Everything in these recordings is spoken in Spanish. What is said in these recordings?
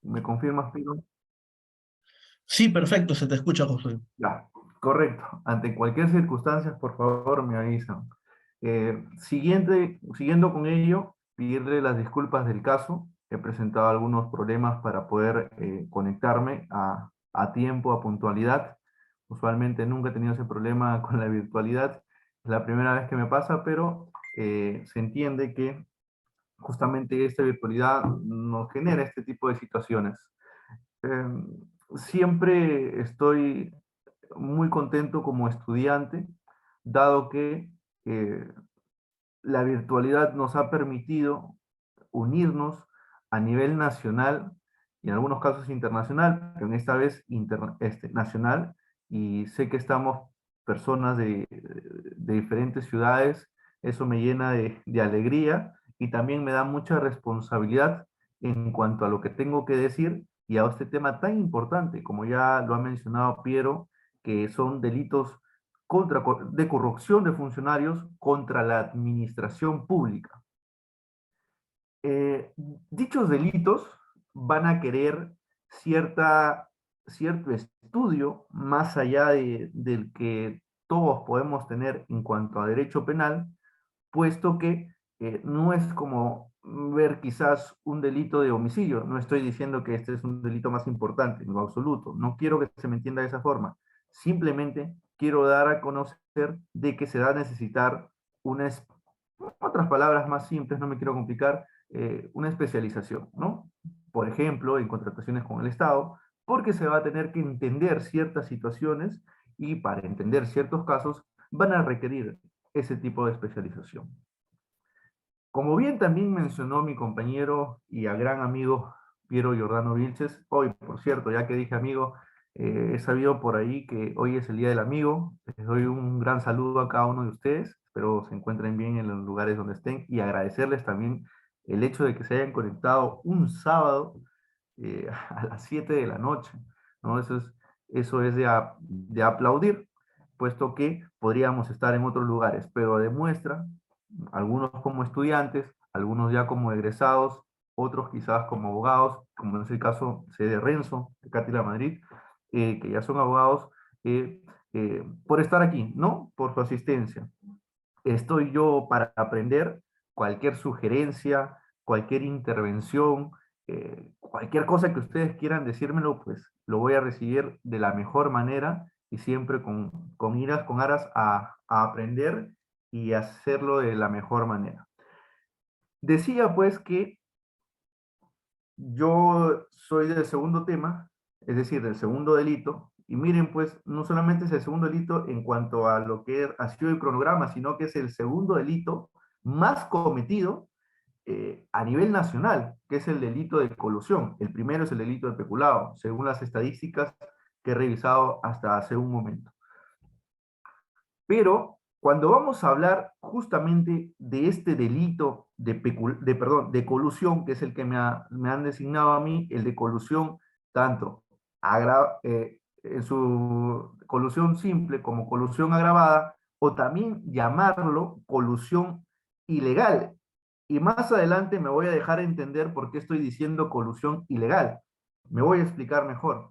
¿Me confirmas, Pino? Sí, perfecto, se te escucha, José. Ya, correcto. Ante cualquier circunstancia, por favor, me avisan. Siguiendo con ello, pedirle las disculpas del caso. He presentado algunos problemas para poder conectarme a tiempo, a puntualidad. Usualmente nunca he tenido ese problema con la virtualidad. Es la primera vez que me pasa, pero se entiende que justamente esta virtualidad nos genera este tipo de situaciones. Siempre estoy muy contento como estudiante, dado que eh, la virtualidad nos ha permitido unirnos a nivel nacional y en algunos casos internacional, pero en esta vez nacional, y sé que estamos personas de diferentes ciudades, eso me llena de alegría y también me da mucha responsabilidad en cuanto a lo que tengo que decir y a este tema tan importante, como ya lo ha mencionado Piero, que son delitos de corrupción de funcionarios contra la administración pública. Dichos delitos van a querer cierto estudio más allá del que todos podemos tener en cuanto a derecho penal, puesto que no es como ver quizás un delito de homicidio. No estoy diciendo que este es un delito más importante, en lo absoluto. No quiero que se me entienda de esa forma. Simplemente quiero dar a conocer de que se va a necesitar una, otras palabras más simples, no me quiero complicar, una especialización, ¿no? Por ejemplo, en contrataciones con el Estado, porque se va a tener que entender ciertas situaciones y para entender ciertos casos van a requerir ese tipo de especialización. Como bien también mencionó mi compañero y a gran amigo Piero Giordano Vilches, hoy, por cierto, ya que dije amigo, he sabido por ahí que hoy es el Día del Amigo. Les doy un gran saludo a cada uno de ustedes. Espero se encuentren bien en los lugares donde estén y agradecerles también el hecho de que se hayan conectado un sábado a las 7 de la noche, ¿no? Eso es de aplaudir, puesto que podríamos estar en otros lugares, pero demuestra, algunos como estudiantes, algunos ya como egresados, otros quizás como abogados, como es el caso de Renzo, de Cátila Madrid, que ya son abogados, por estar aquí, ¿no? Por su asistencia. Estoy yo para aprender cualquier sugerencia, cualquier intervención, cualquier cosa que ustedes quieran decírmelo, pues lo voy a recibir de la mejor manera y siempre con aras a aprender y hacerlo de la mejor manera. Decía pues que yo soy del segundo tema, es decir, del segundo delito, y miren pues, no solamente es el segundo delito en cuanto a lo que ha sido el cronograma, sino que es el segundo delito más cometido a nivel nacional, que es el delito de colusión. El primero es el delito de peculado, según las estadísticas que he revisado hasta hace un momento. Pero cuando vamos a hablar justamente de este delito de colusión, que es el que me han designado a mí, el de colusión, tanto en su colusión simple como colusión agravada, o también llamarlo colusión ilegal. Y más adelante me voy a dejar entender por qué estoy diciendo colusión ilegal. Me voy a explicar mejor,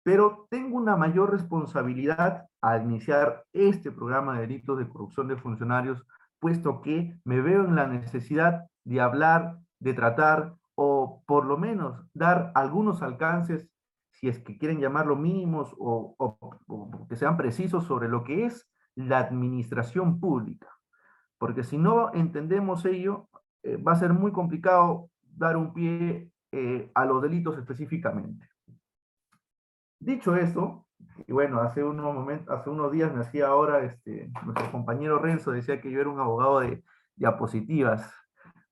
pero tengo una mayor responsabilidad al iniciar este programa de delitos de corrupción de funcionarios, puesto que me veo en la necesidad de hablar, de tratar o por lo menos dar algunos alcances, si es que quieren llamarlo mínimos o que sean precisos sobre lo que es la administración pública. Porque si no entendemos ello, va a ser muy complicado dar un pie a los delitos específicamente. Dicho eso, y bueno, hace unos días me hacía ahora, nuestro compañero Renzo decía que yo era un abogado de diapositivas.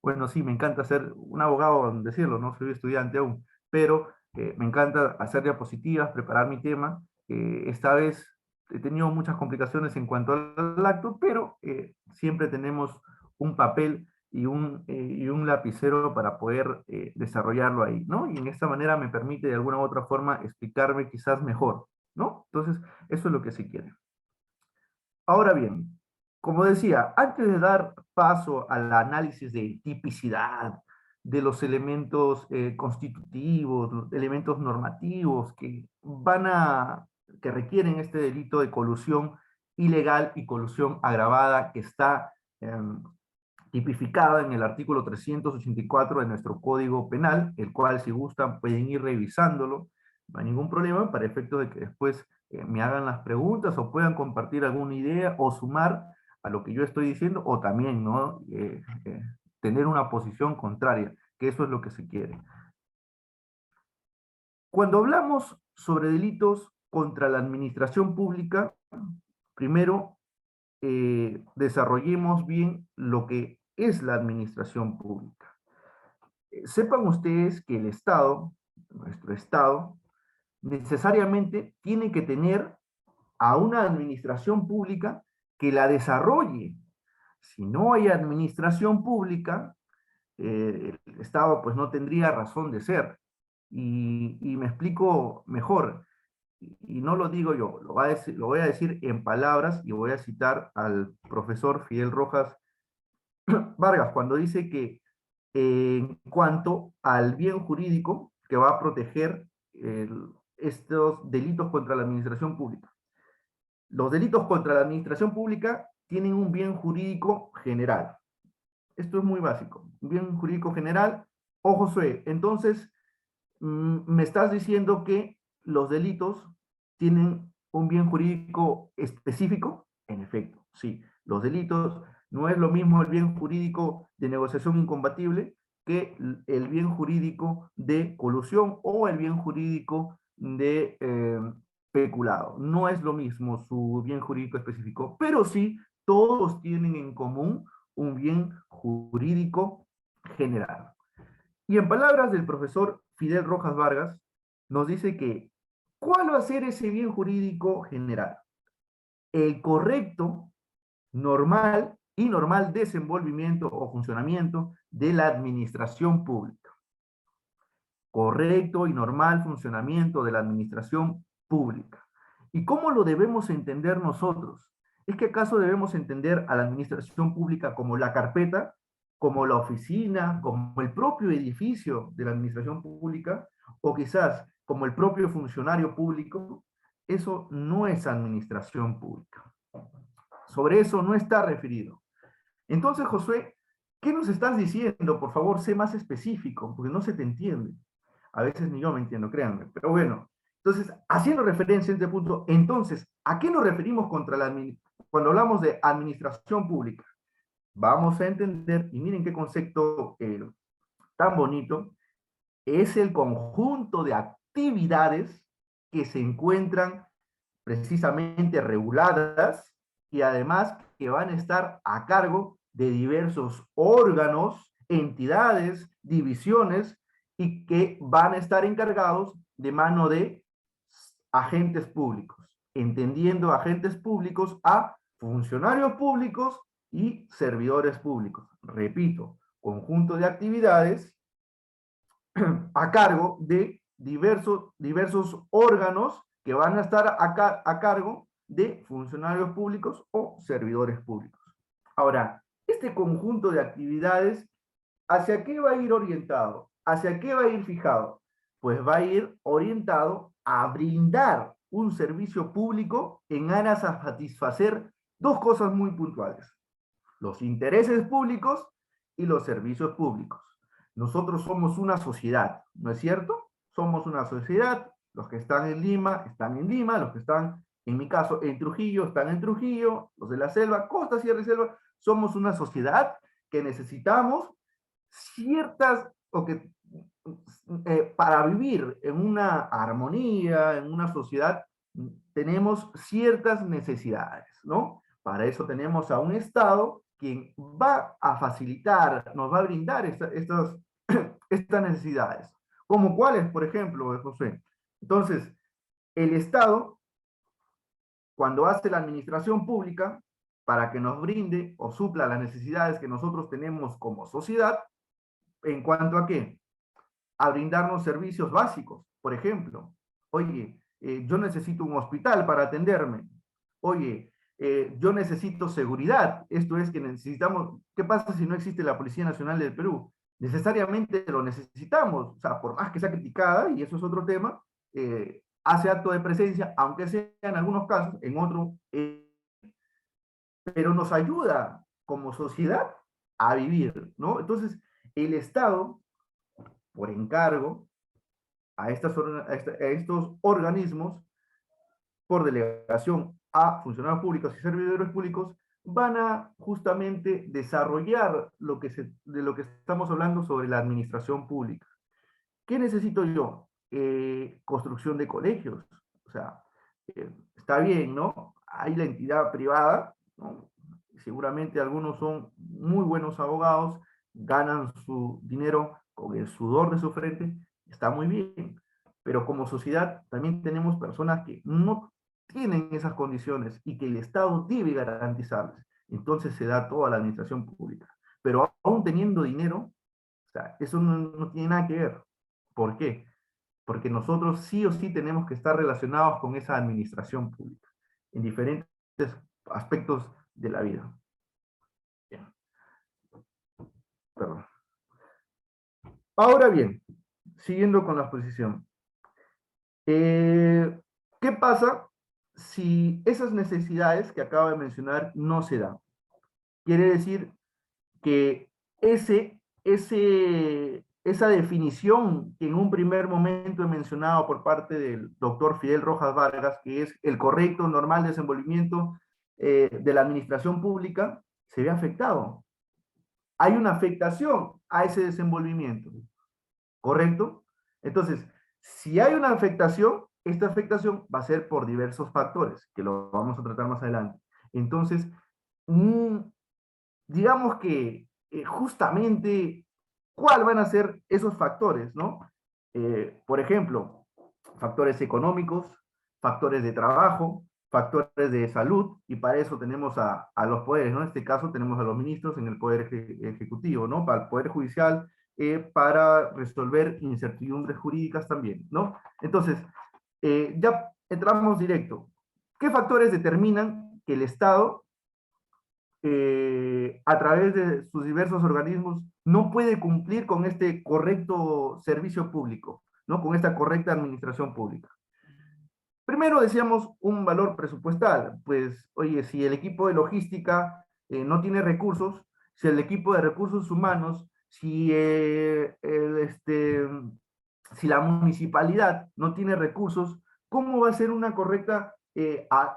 Bueno, sí, me encanta ser un abogado, decirlo, no soy estudiante aún, pero me encanta hacer diapositivas, preparar mi tema. Esta vez he tenido muchas complicaciones en cuanto al acto, pero siempre tenemos un papel y un lapicero para poder desarrollarlo ahí, ¿no? Y en esta manera me permite de alguna u otra forma explicarme quizás mejor, ¿no? Entonces, eso es lo que se quiere. Ahora bien, como decía, antes de dar paso al análisis de tipicidad, de los elementos constitutivos, los elementos normativos que requieren este delito de colusión ilegal y colusión agravada que está tipificada en el artículo 384 de nuestro Código Penal, el cual si gustan pueden ir revisándolo, no hay ningún problema, para efecto de que después me hagan las preguntas o puedan compartir alguna idea o sumar a lo que yo estoy diciendo, o también, ¿no? Tener una posición contraria, que eso es lo que se quiere. Cuando hablamos sobre delitos contra la administración pública, primero desarrollemos bien lo que es la administración pública. Sepan ustedes que el Estado, nuestro Estado, necesariamente tiene que tener a una administración pública que la desarrolle. Si no hay administración pública, el Estado pues no tendría razón de ser. Y me explico mejor, y no lo digo yo, lo voy a decir en palabras y voy a citar al profesor Fidel Rojas Vargas cuando dice que en cuanto al bien jurídico que va a proteger estos delitos contra la administración pública. Los delitos contra la administración pública tienen un bien jurídico general. Esto es muy básico. Un bien jurídico general. Ojo, Josué, entonces me estás diciendo que los delitos tienen un bien jurídico específico. En efecto, sí. Los delitos no es lo mismo el bien jurídico de negociación incompatible que el bien jurídico de colusión o el bien jurídico de peculado. No es lo mismo su bien jurídico específico, pero sí todos tienen en común un bien jurídico general. Y en palabras del profesor Fidel Rojas Vargas, nos dice que, ¿cuál va a ser ese bien jurídico general? El correcto, normal y normal desenvolvimiento o funcionamiento de la administración pública. Correcto y normal funcionamiento de la administración pública. ¿Y cómo lo debemos entender nosotros? ¿Es que acaso debemos entender a la administración pública como la carpeta, como la oficina, como el propio edificio de la administración pública, o quizás como el propio funcionario público? Eso no es administración pública. Sobre eso no está referido. Entonces, Josué, ¿qué nos estás diciendo? Por favor, sé más específico, porque no se te entiende. A veces ni yo me entiendo, créanme. Pero bueno, entonces, haciendo referencia a este punto, entonces, ¿a qué nos referimos cuando hablamos de administración pública? Vamos a entender, y miren qué concepto tan bonito, es el conjunto de actividades que se encuentran precisamente reguladas y además que van a estar a cargo de diversos órganos, entidades, divisiones y que van a estar encargados de mano de agentes públicos, entendiendo agentes públicos a funcionarios públicos y servidores públicos. Repito, conjunto de actividades a cargo de diversos órganos que van a estar a cargo de funcionarios públicos o servidores públicos. Ahora, este conjunto de actividades, ¿hacia qué va a ir orientado? ¿Hacia qué va a ir fijado? Pues va a ir orientado a brindar un servicio público en aras a satisfacer dos cosas muy puntuales: los intereses públicos y los servicios públicos. Nosotros somos una sociedad, ¿no es cierto? Somos una sociedad, los que están en Lima, los que están, en mi caso, en Trujillo, están en Trujillo, los de la selva, costa, sierra y selva, somos una sociedad que necesitamos ciertas, para vivir en una armonía, en una sociedad, tenemos ciertas necesidades, ¿no? Para eso tenemos a un Estado quien va a facilitar, nos va a brindar estas necesidades. ¿Como cuáles, por ejemplo, José? Entonces, el Estado, cuando hace la administración pública, para que nos brinde o supla las necesidades que nosotros tenemos como sociedad, ¿en cuanto a qué? A brindarnos servicios básicos. Por ejemplo, oye, yo necesito un hospital para atenderme. Oye, yo necesito seguridad. Esto es que necesitamos, ¿qué pasa si no existe la Policía Nacional del Perú? necesariamente lo necesitamos, o sea, por más que sea criticada, y eso es otro tema, hace acto de presencia, aunque sea en algunos casos, en otros, pero nos ayuda como sociedad a vivir, ¿no? Entonces, el Estado, por encargo, a estos organismos, por delegación a funcionarios públicos y servidores públicos, van a justamente desarrollar de lo que estamos hablando sobre la administración pública. ¿Qué necesito yo? Construcción de colegios. O sea, está bien, ¿no? Hay la entidad privada, ¿no? Seguramente algunos son muy buenos abogados, ganan su dinero con el sudor de su frente, está muy bien. Pero como sociedad también tenemos personas que no tienen esas condiciones y que el Estado debe garantizarles. Entonces se da toda la administración pública. Pero aún teniendo dinero, o sea, eso no tiene nada que ver. ¿Por qué? Porque nosotros sí o sí tenemos que estar relacionados con esa administración pública en diferentes aspectos de la vida. Bien, perdón. Ahora bien, siguiendo con la exposición. ¿Qué pasa si esas necesidades que acabo de mencionar no se dan? Quiere decir que esa definición que en un primer momento he mencionado por parte del doctor Fidel Rojas Vargas, que es el correcto, normal desenvolvimiento de la administración pública, se ve afectado. Hay una afectación a ese desenvolvimiento, ¿correcto? Entonces, si hay una afectación, esta afectación va a ser por diversos factores, que lo vamos a tratar más adelante. Entonces, mm, digamos que justamente cuál van a ser esos factores, ¿no? Por ejemplo, factores económicos, factores de trabajo, factores de salud, y para eso tenemos a los poderes, ¿no? En este caso tenemos a los ministros en el Poder Ejecutivo, ¿no? Para el Poder Judicial, para resolver incertidumbres jurídicas también, ¿no? Entonces, ya entramos directo. ¿Qué factores determinan que el Estado a través de sus diversos organismos, no puede cumplir con este correcto servicio público, ¿no? Con esta correcta administración pública? Primero decíamos un valor presupuestal, pues oye, si el equipo de logística no tiene recursos, si el equipo de recursos humanos, si la municipalidad no tiene recursos, ¿cómo va a ser una correcta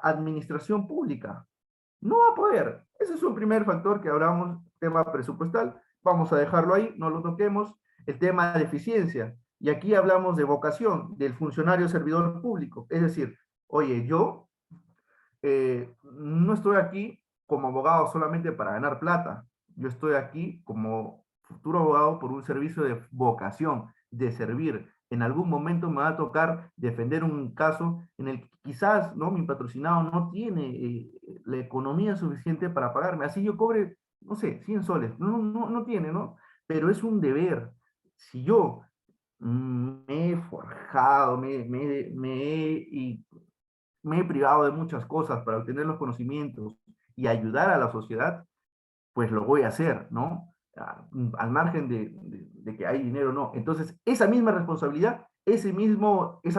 administración pública? No va a poder. Ese es un primer factor que hablamos, tema presupuestal. Vamos a dejarlo ahí, no lo toquemos. El tema de eficiencia. Y aquí hablamos de vocación, del funcionario servidor público. Es decir, oye, yo no estoy aquí como abogado solamente para ganar plata. Yo estoy aquí como futuro abogado por un servicio de vocación, de servir. En algún momento me va a tocar defender un caso en el que quizás, ¿no?, mi patrocinado no tiene la economía suficiente para pagarme. Así yo cobre, no sé, 100 soles. No tiene, ¿no? Pero es un deber. Si yo me he forjado, me he privado de muchas cosas para obtener los conocimientos y ayudar a la sociedad, pues lo voy a hacer, ¿no? Al margen de que hay dinero o no. Entonces, esa misma responsabilidad, esa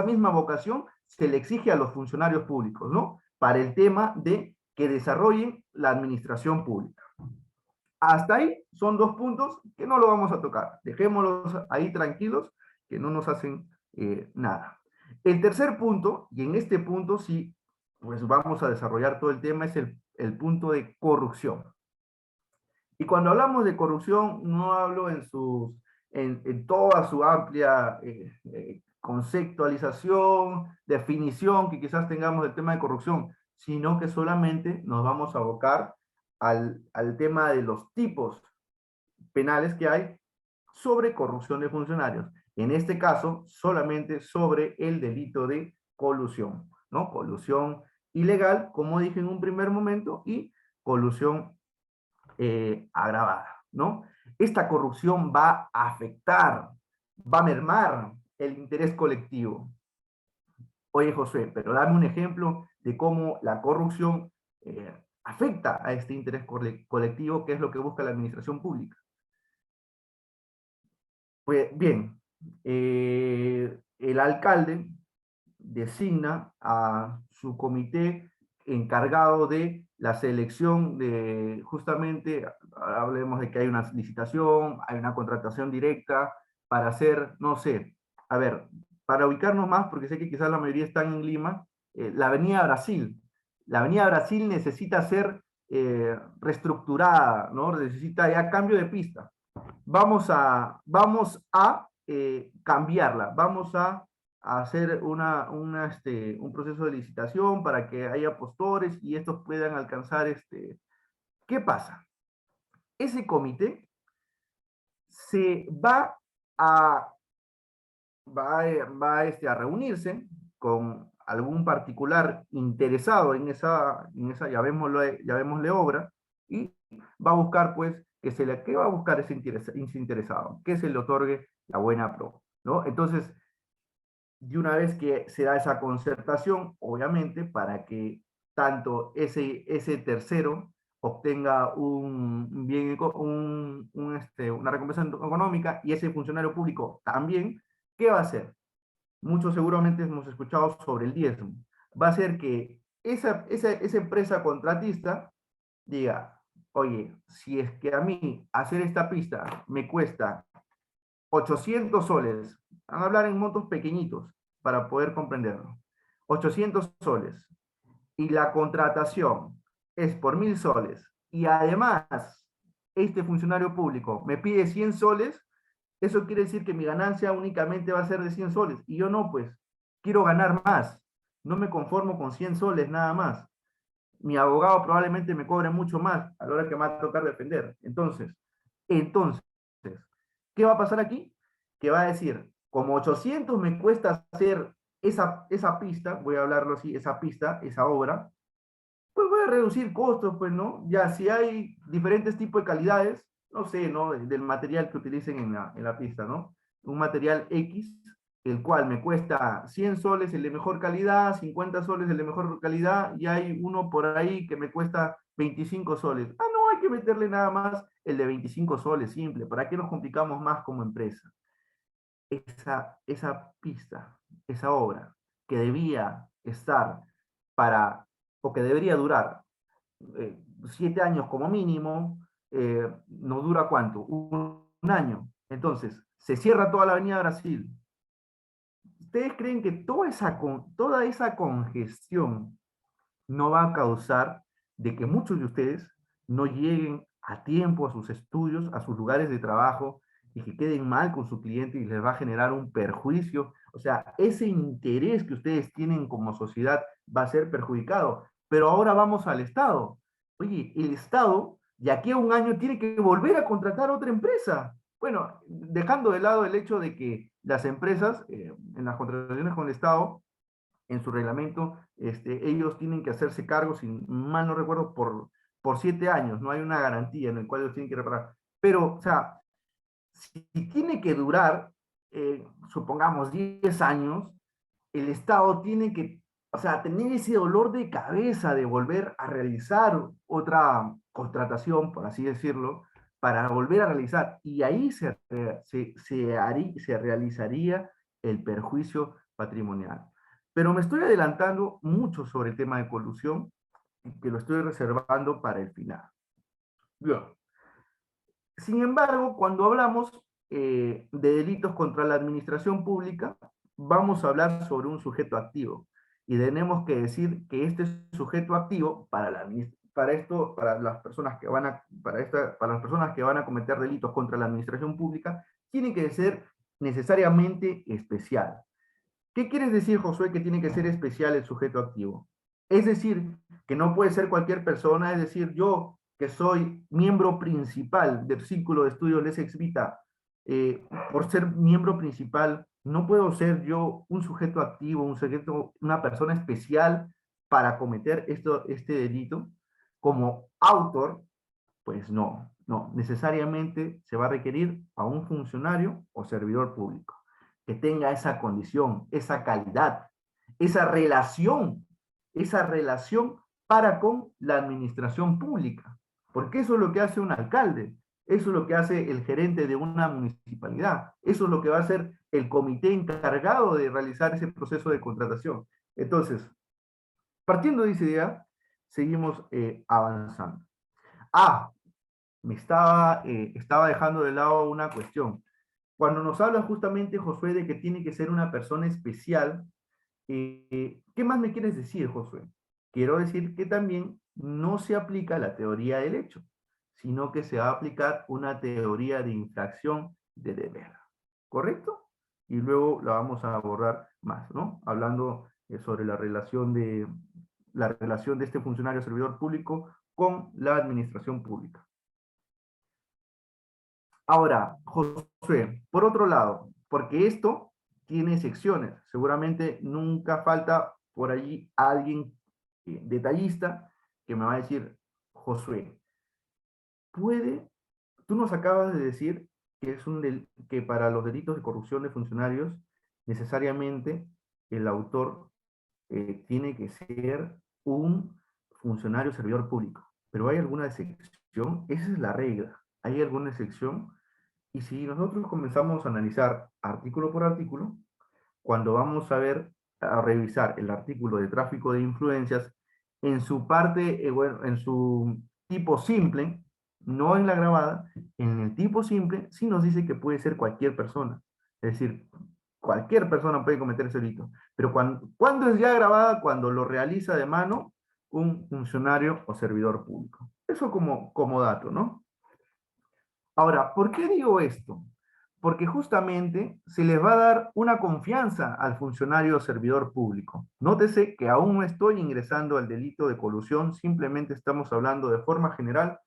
misma vocación se le exige a los funcionarios públicos, ¿no? Para el tema de que desarrollen la administración pública. Hasta ahí son dos puntos que no lo vamos a tocar. Dejémoslos ahí tranquilos, que no nos hacen nada. El tercer punto, y en este punto sí, pues vamos a desarrollar todo el tema, es el punto de corrupción. Y cuando hablamos de corrupción, no hablo en toda su amplia conceptualización, definición que quizás tengamos del tema de corrupción, sino que solamente nos vamos a abocar al tema de los tipos penales que hay sobre corrupción de funcionarios. En este caso, solamente sobre el delito de colusión, ¿no? Colusión ilegal, como dije en un primer momento, y colusión agravada, ¿no? Esta corrupción va a afectar, va a mermar el interés colectivo. Oye, José, pero dame un ejemplo de cómo la corrupción afecta a este interés colectivo, que es lo que busca la administración pública. Pues bien, el alcalde designa a su comité encargado de la selección de, justamente, hablemos de que hay una licitación, hay una contratación directa para hacer, no sé, a ver, para ubicarnos más, porque sé que quizás la mayoría están en Lima, la Avenida Brasil. La Avenida Brasil necesita ser reestructurada, ¿no? Necesita ya cambio de pista. Vamos a cambiarla, vamos a hacer un proceso de licitación para que haya postores y estos puedan alcanzar. ¿Qué pasa? Ese comité se a, a reunirse con algún particular interesado llamémosle obra, y va a buscar, pues, ¿qué va a buscar ese interesado? Que se le otorgue la buena pro, ¿no? Entonces, de una vez que se da esa concertación, obviamente, para que tanto ese tercero obtenga un bien, una recompensa económica, y ese funcionario público también, ¿qué va a hacer? Muchos seguramente hemos escuchado sobre el diezmo. Va a ser que esa empresa contratista diga, oye, si es que a mí hacer esta pista me cuesta 800 soles, van a hablar en montos pequeñitos para poder comprenderlo, 800 soles, y la contratación es por 1000 soles, y además este funcionario público me pide 100 soles, eso quiere decir que mi ganancia únicamente va a ser de 100 soles, y yo no, pues, quiero ganar más, no me conformo con 100 soles nada más. Mi abogado probablemente me cobre mucho más a la hora que me va a tocar defender. Entonces, ¿qué va a pasar aquí? Que va a decir, como 800 me cuesta hacer esa pista, voy a hablarlo así, esa pista, esa obra, pues voy a reducir costos, pues, ¿no? Ya si hay diferentes tipos de calidades, no sé, ¿no? Del material que utilicen en la pista, ¿no? Un material X, el cual me cuesta 100 soles el de mejor calidad, 50 soles el de mejor calidad, y hay uno por ahí que me cuesta 25 soles. Ah, no, hay que meterle nada más el de 25 soles, simple. ¿Para qué nos complicamos más como empresa? Esa pista, esa obra que debía estar para, o que debería durar 7 años como mínimo, ¿nos dura cuánto? Un año. Entonces, se cierra toda la Avenida Brasil. ¿Ustedes creen que toda esa congestión no va a causar de que muchos de ustedes no lleguen a tiempo a sus estudios, a sus lugares de trabajo, y que queden mal con su cliente y les va a generar un perjuicio? O sea, ese interés que ustedes tienen como sociedad va a ser perjudicado. Pero ahora vamos al Estado. Oye, el Estado de aquí a un año tiene que volver a contratar otra empresa. Bueno, dejando de lado el hecho de que las empresas, en las contrataciones con el Estado, en su reglamento, ellos tienen que hacerse cargo, si mal no recuerdo, por 7 años, no hay una garantía en el cual ellos tienen que reparar. Pero, o sea, si tiene que durar, supongamos, 10 años, el Estado tiene que, o sea, tener ese dolor de cabeza de volver a realizar otra contratación, por así decirlo, para volver a realizar. Y ahí se realizaría el perjuicio patrimonial. Pero me estoy adelantando mucho sobre el tema de colusión, que lo estoy reservando para el final. Bien. Sin embargo, cuando hablamos de delitos contra la administración pública, vamos a hablar sobre un sujeto activo. Y tenemos que decir que este sujeto activo, para las personas que para las personas que van a cometer delitos contra la administración pública, tiene que ser necesariamente especial. ¿Qué quieres decir, Josué, que tiene que ser especial el sujeto activo? Es decir, que no puede ser cualquier persona, es decir, yo que soy miembro principal del Círculo de Estudios Lex Ex Vita, por ser miembro principal, no puedo ser yo un sujeto activo, una persona especial para cometer este delito. Como autor, pues no, necesariamente se va a requerir a un funcionario o servidor público que tenga esa condición, esa calidad, esa relación para con la administración pública. Porque eso es lo que hace un alcalde. Eso es lo que hace el gerente de una municipalidad. Eso es lo que va a hacer el comité encargado de realizar ese proceso de contratación. Entonces, partiendo de esa idea, seguimos avanzando. Ah, estaba dejando de lado una cuestión. Cuando nos habla justamente Josué de que tiene que ser una persona especial, ¿qué más me quieres decir, Josué? Quiero decir que también no se aplica la teoría del hecho, sino que se va a aplicar una teoría de infracción de deber. ¿Correcto? Y luego la vamos a abordar más, ¿no? Hablando sobre la relación de este funcionario servidor público con la administración pública. Ahora, Josué, por otro lado, porque esto tiene secciones, seguramente nunca falta por allí alguien detallista que me va a decir, Josué, puede, tú nos acabas de decir que, que para los delitos de corrupción de funcionarios, necesariamente el autor tiene que ser un funcionario servidor público. Pero ¿hay alguna excepción? Esa es la regla. ¿Hay alguna excepción? Y si nosotros comenzamos a analizar artículo por artículo, cuando vamos a ver, a revisar el artículo de tráfico de influencias, en su parte, bueno, en su tipo simple, no en la grabada, en el tipo simple, sí nos dice que puede ser cualquier persona. Es decir, cualquier persona puede cometer ese delito. Pero cuando es ya grabada, cuando lo realiza de mano un funcionario o servidor público. Eso como dato, ¿no? Ahora, ¿por qué digo esto? Porque justamente se les va a dar una confianza al funcionario o servidor público. Nótese que aún no estoy ingresando al delito de colusión, simplemente estamos hablando de forma general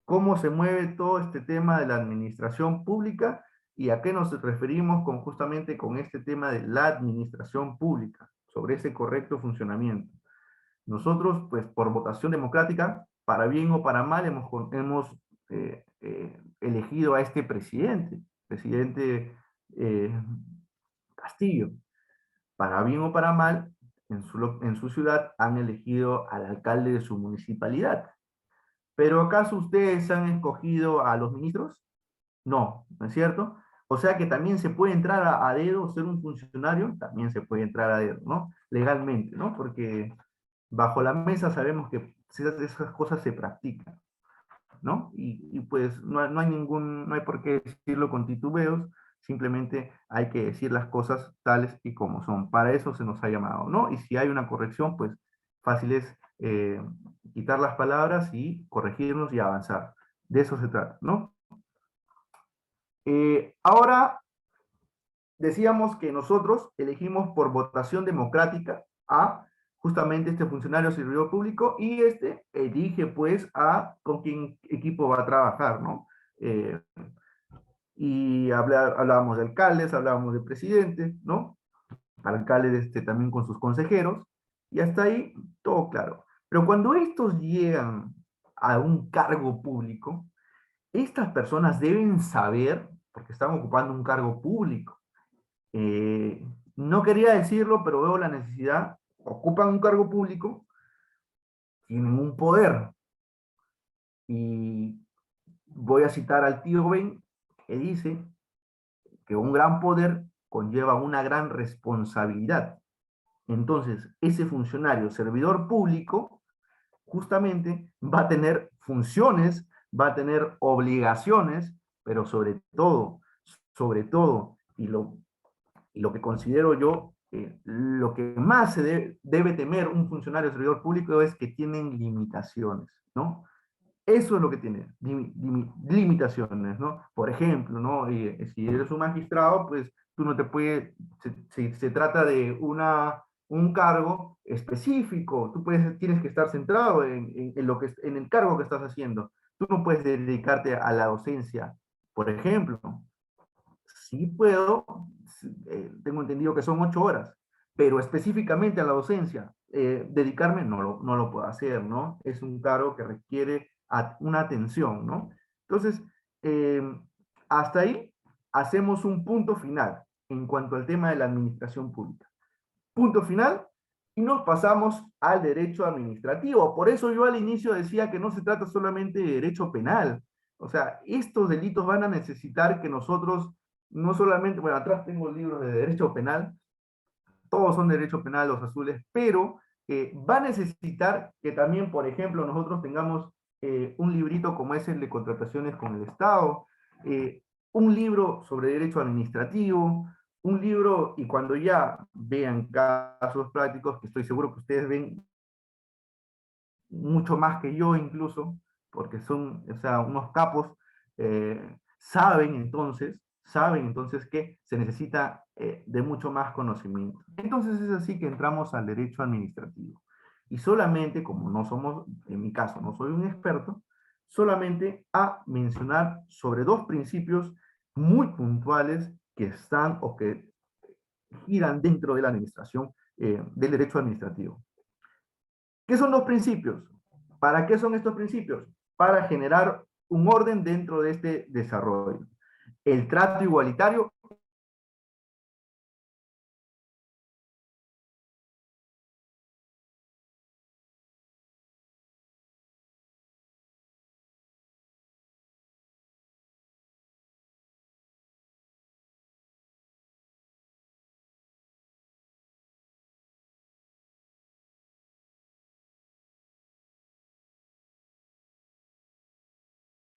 cómo se mueve todo este tema de la administración pública y a qué nos referimos justamente con este tema de la administración pública, sobre ese correcto funcionamiento. Nosotros, pues por votación democrática, para bien o para mal, hemos elegido a este presidente Castillo. Para bien o para mal, en su ciudad han elegido al alcalde de su municipalidad. ¿Pero acaso ustedes han escogido a los ministros? No, ¿no es cierto? O sea que también se puede entrar a dedo, ser un funcionario, también se puede entrar a dedo, ¿no? Legalmente, ¿no? Porque bajo la mesa sabemos que esas cosas se practican, ¿no? Y pues no hay por qué decirlo con titubeos, simplemente hay que decir las cosas tales y como son. Para eso se nos ha llamado, ¿no? Y si hay una corrección, pues fácil es quitar las palabras y corregirnos y avanzar. De eso se trata, ¿no? Ahora decíamos que nosotros elegimos por votación democrática a justamente este funcionario servidor público y este elige pues a con quién equipo va a trabajar, ¿no? Eh, y hablábamos de alcaldes, hablábamos de presidentes, ¿no? Alcaldes también con sus consejeros, y hasta ahí todo claro. Pero cuando estos llegan a un cargo público, estas personas deben saber, porque están ocupando un cargo público, no quería decirlo, pero veo la necesidad, ocupan un cargo público, tienen un poder. Y voy a citar al tío Ben, que dice que un gran poder conlleva una gran responsabilidad. Entonces, ese funcionario, servidor público, justamente va a tener funciones, va a tener obligaciones, pero sobre todo, y lo que considero yo, lo que más debe temer un funcionario servidor público es que tienen limitaciones, ¿no? Eso es lo que tiene, limitaciones, ¿no? Por ejemplo, ¿no? Si eres un magistrado, pues tú no te puedes, se trata de un cargo específico, tienes que estar centrado en el cargo que estás haciendo. Tú no puedes dedicarte a la docencia, por ejemplo, sí puedo, tengo entendido que son 8 horas, pero específicamente a la docencia, dedicarme no lo puedo hacer, ¿no? Es un cargo que requiere una atención, ¿no? Entonces, eh, hasta ahí hacemos un punto final en cuanto al tema de la administración pública. Punto final, y nos pasamos al derecho administrativo. Por eso yo al inicio decía que no se trata solamente de derecho penal, O sea, estos delitos van a necesitar que nosotros, no solamente, bueno, atrás tengo el libro de Derecho Penal, todos son de Derecho Penal los azules, pero va a necesitar que también, por ejemplo, nosotros tengamos un librito como es el de contrataciones con el Estado, un libro sobre derecho administrativo, un libro, y cuando ya vean casos prácticos, que estoy seguro que ustedes ven mucho más que yo incluso, porque son, o sea, unos capos, saben entonces que se necesita de mucho más conocimiento. Entonces es así que entramos al derecho administrativo. Y solamente, como no somos, en mi caso, no soy un experto, solamente a mencionar sobre dos principios muy puntuales que están o que giran dentro de la administración del derecho administrativo. ¿Qué son los principios? ¿Para qué son estos principios? Para generar un orden dentro de este desarrollo. El trato igualitario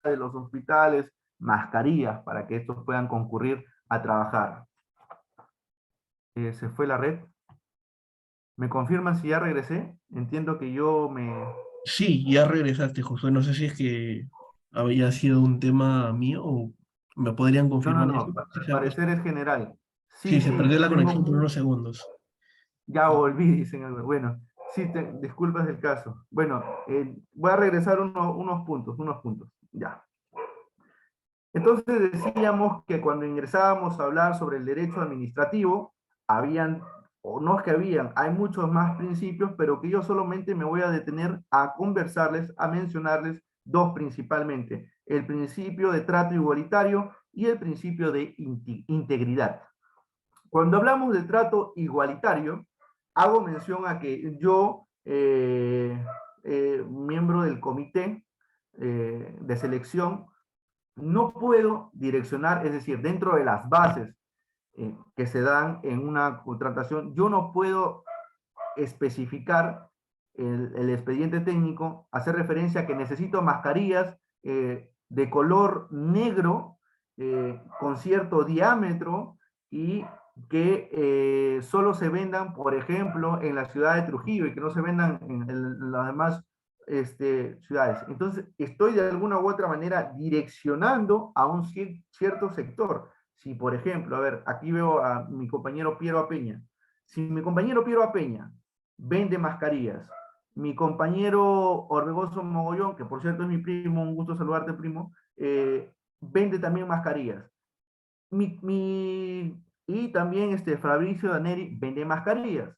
de los hospitales, mascarillas para que estos puedan concurrir a trabajar. Se fue la red. ¿Me confirman si ya regresé? Entiendo que yo me... Sí, ya regresaste, Josué. No sé si es que había sido un tema mío o me podrían No, no, confirmar eso. no, Sí, al parecer es general. sí, Sí, se sí, perdió la tengo... conexión por unos segundos. Ya volví, dicen algo. Bueno, sí, disculpas el caso. Bueno, voy a regresar unos puntos, unos puntos. Ya. Entonces decíamos que cuando ingresábamos a hablar sobre el derecho administrativo, habían, o no es que habían, hay muchos más principios, pero que yo solamente me voy a detener a conversarles, a mencionarles dos principalmente, el principio de trato igualitario y el principio de integridad. Cuando hablamos de trato igualitario, hago mención a que yo, miembro del comité de selección, no puedo direccionar, es decir, dentro de las bases que se dan en una contratación, yo no puedo especificar el expediente técnico, hacer referencia a que necesito mascarillas de color negro con cierto diámetro y que solo se vendan, por ejemplo, en la ciudad de Trujillo y que no se vendan en las demás ciudades. Entonces, estoy de alguna u otra manera direccionando a un cierto sector. Si, por ejemplo, a ver, aquí veo a mi compañero Piero Apeña. Si mi compañero Piero Apeña vende mascarillas, mi compañero Orbegoso Mogollón, que por cierto es mi primo, un gusto saludarte, primo, vende también mascarillas. Y también Fabricio Daneri vende mascarillas.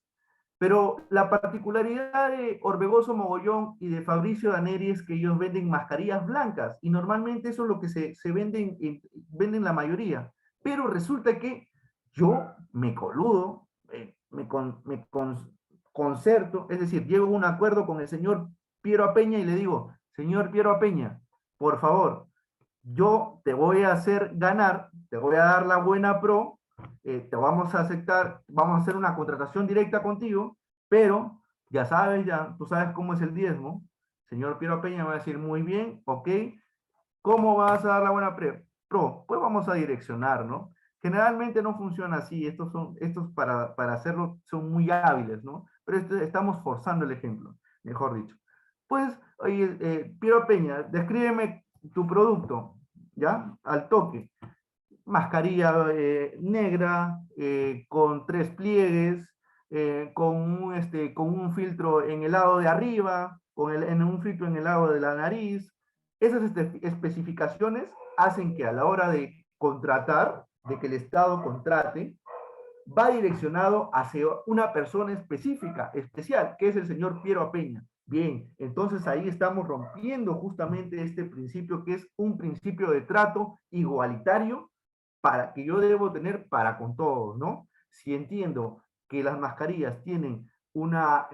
Pero la particularidad de Orbegoso Mogollón y de Fabricio Daneri es que ellos venden mascarillas blancas y normalmente eso es lo que se venden la mayoría. Pero resulta que yo me coludo, me concerto, es decir, llego a un acuerdo con el señor Piero Apeña y le digo, señor Piero Apeña, por favor, yo te voy a hacer ganar, te voy a dar la buena pro, te vamos a aceptar, vamos a hacer una contratación directa contigo, pero ya sabes, ya tú sabes cómo es el diezmo. Señor Piero Peña va a decir, muy bien, ok, ¿cómo vas a dar la buena pro? Pues vamos a direccionar, ¿no? Generalmente no funciona así, estos para hacerlo son muy hábiles, ¿no? Pero estamos forzando el ejemplo, mejor dicho. Pues, oye, Piero Peña, descríbeme tu producto, ¿ya? Al toque. Mascarilla negra, con 3 pliegues, con un filtro en el lado de arriba, en un filtro en el lado de la nariz. Esas especificaciones hacen que a la hora de contratar, de que el Estado contrate, va direccionado hacia una persona específica, especial, que es el señor Piero Apeña. Bien, entonces ahí estamos rompiendo justamente este principio que es un principio de trato igualitario para que yo debo tener para con todos, ¿no? Si entiendo que las mascarillas tienen una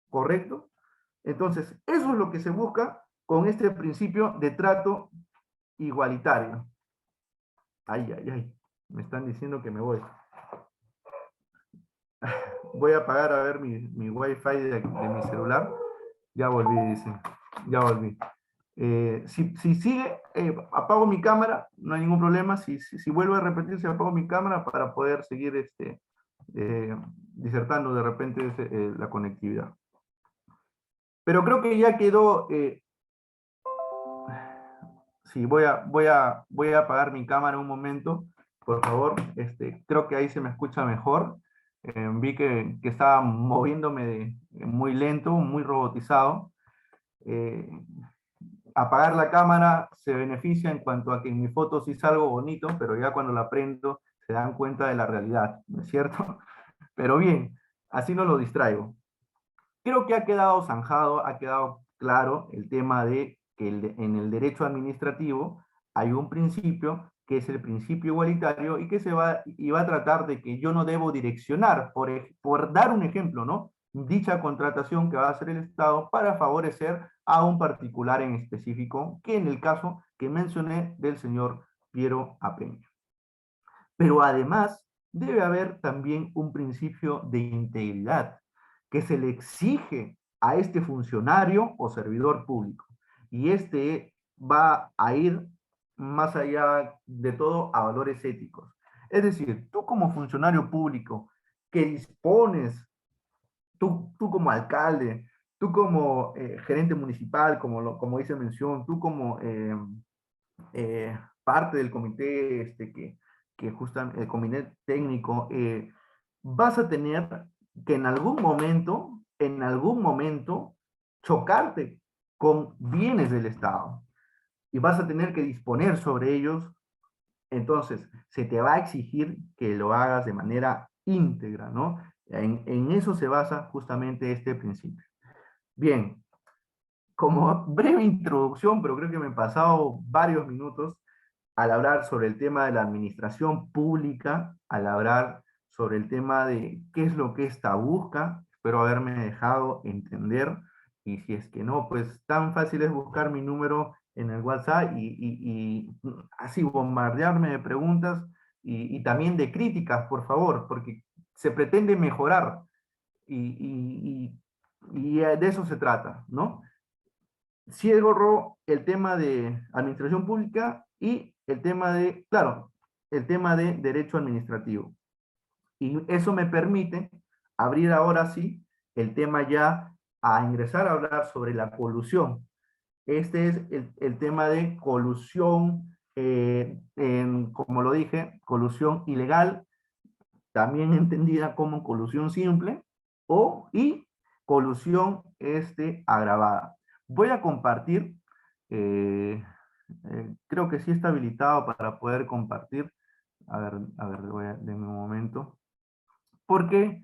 ¿correcto? Entonces, eso es lo que se busca con este principio de trato igualitario. Ay, ay, ay, me están diciendo que me voy. Voy a apagar a ver mi wifi de mi celular. Ya volví, dice. Ya volví. Si sigue, apago mi cámara, no hay ningún problema. Si vuelve a repetirse, apago mi cámara para poder seguir disertando de repente la conectividad. Pero creo que ya quedó. Sí, voy a apagar mi cámara un momento, por favor. Creo que ahí se me escucha mejor. Vi que estaba moviéndome muy lento, muy robotizado. Eh, Apagar la cámara se beneficia en cuanto a que en mi foto sí salgo bonito, pero ya cuando la prendo se dan cuenta de la realidad, ¿no es cierto? Pero bien, así no lo distraigo. Creo que ha quedado zanjado, ha quedado claro el tema de que en el derecho administrativo hay un principio que es el principio igualitario y que va a tratar de que yo no debo direccionar, por dar un ejemplo, ¿no? Dicha contratación que va a hacer el Estado para favorecer a un particular en específico, que en el caso que mencioné del señor Piero Apeña. Pero además debe haber también un principio de integridad que se le exige a este funcionario o servidor público. Y este va a ir más allá de todo a valores éticos. Es decir, tú como funcionario público que dispones, tú como alcalde, tú como gerente municipal, como dice mención, tú como parte del comité que justamente, el comité técnico, vas a tener que en algún momento, chocarte con bienes del Estado y vas a tener que disponer sobre ellos. Entonces, se te va a exigir que lo hagas de manera íntegra, ¿no? En eso se basa justamente este principio. Bien, como breve introducción, pero creo que me he pasado varios minutos, al hablar sobre el tema de la administración pública, al hablar sobre el tema de qué es lo que esta busca, espero haberme dejado entender, y si es que no, pues tan fácil es buscar mi número en el WhatsApp y así bombardearme de preguntas y también de críticas, por favor, porque se pretende mejorar y de eso se trata, ¿no? Cierro el tema de administración pública y el tema de, claro, el tema de derecho administrativo. Y eso me permite abrir ahora sí el tema ya a ingresar a hablar sobre la colusión. Este es el tema de colusión, como lo dije, colusión ilegal, también entendida como colusión simple, y colusión agravada. Voy a compartir, creo que sí está habilitado para poder compartir. A ver, denme un momento. Porque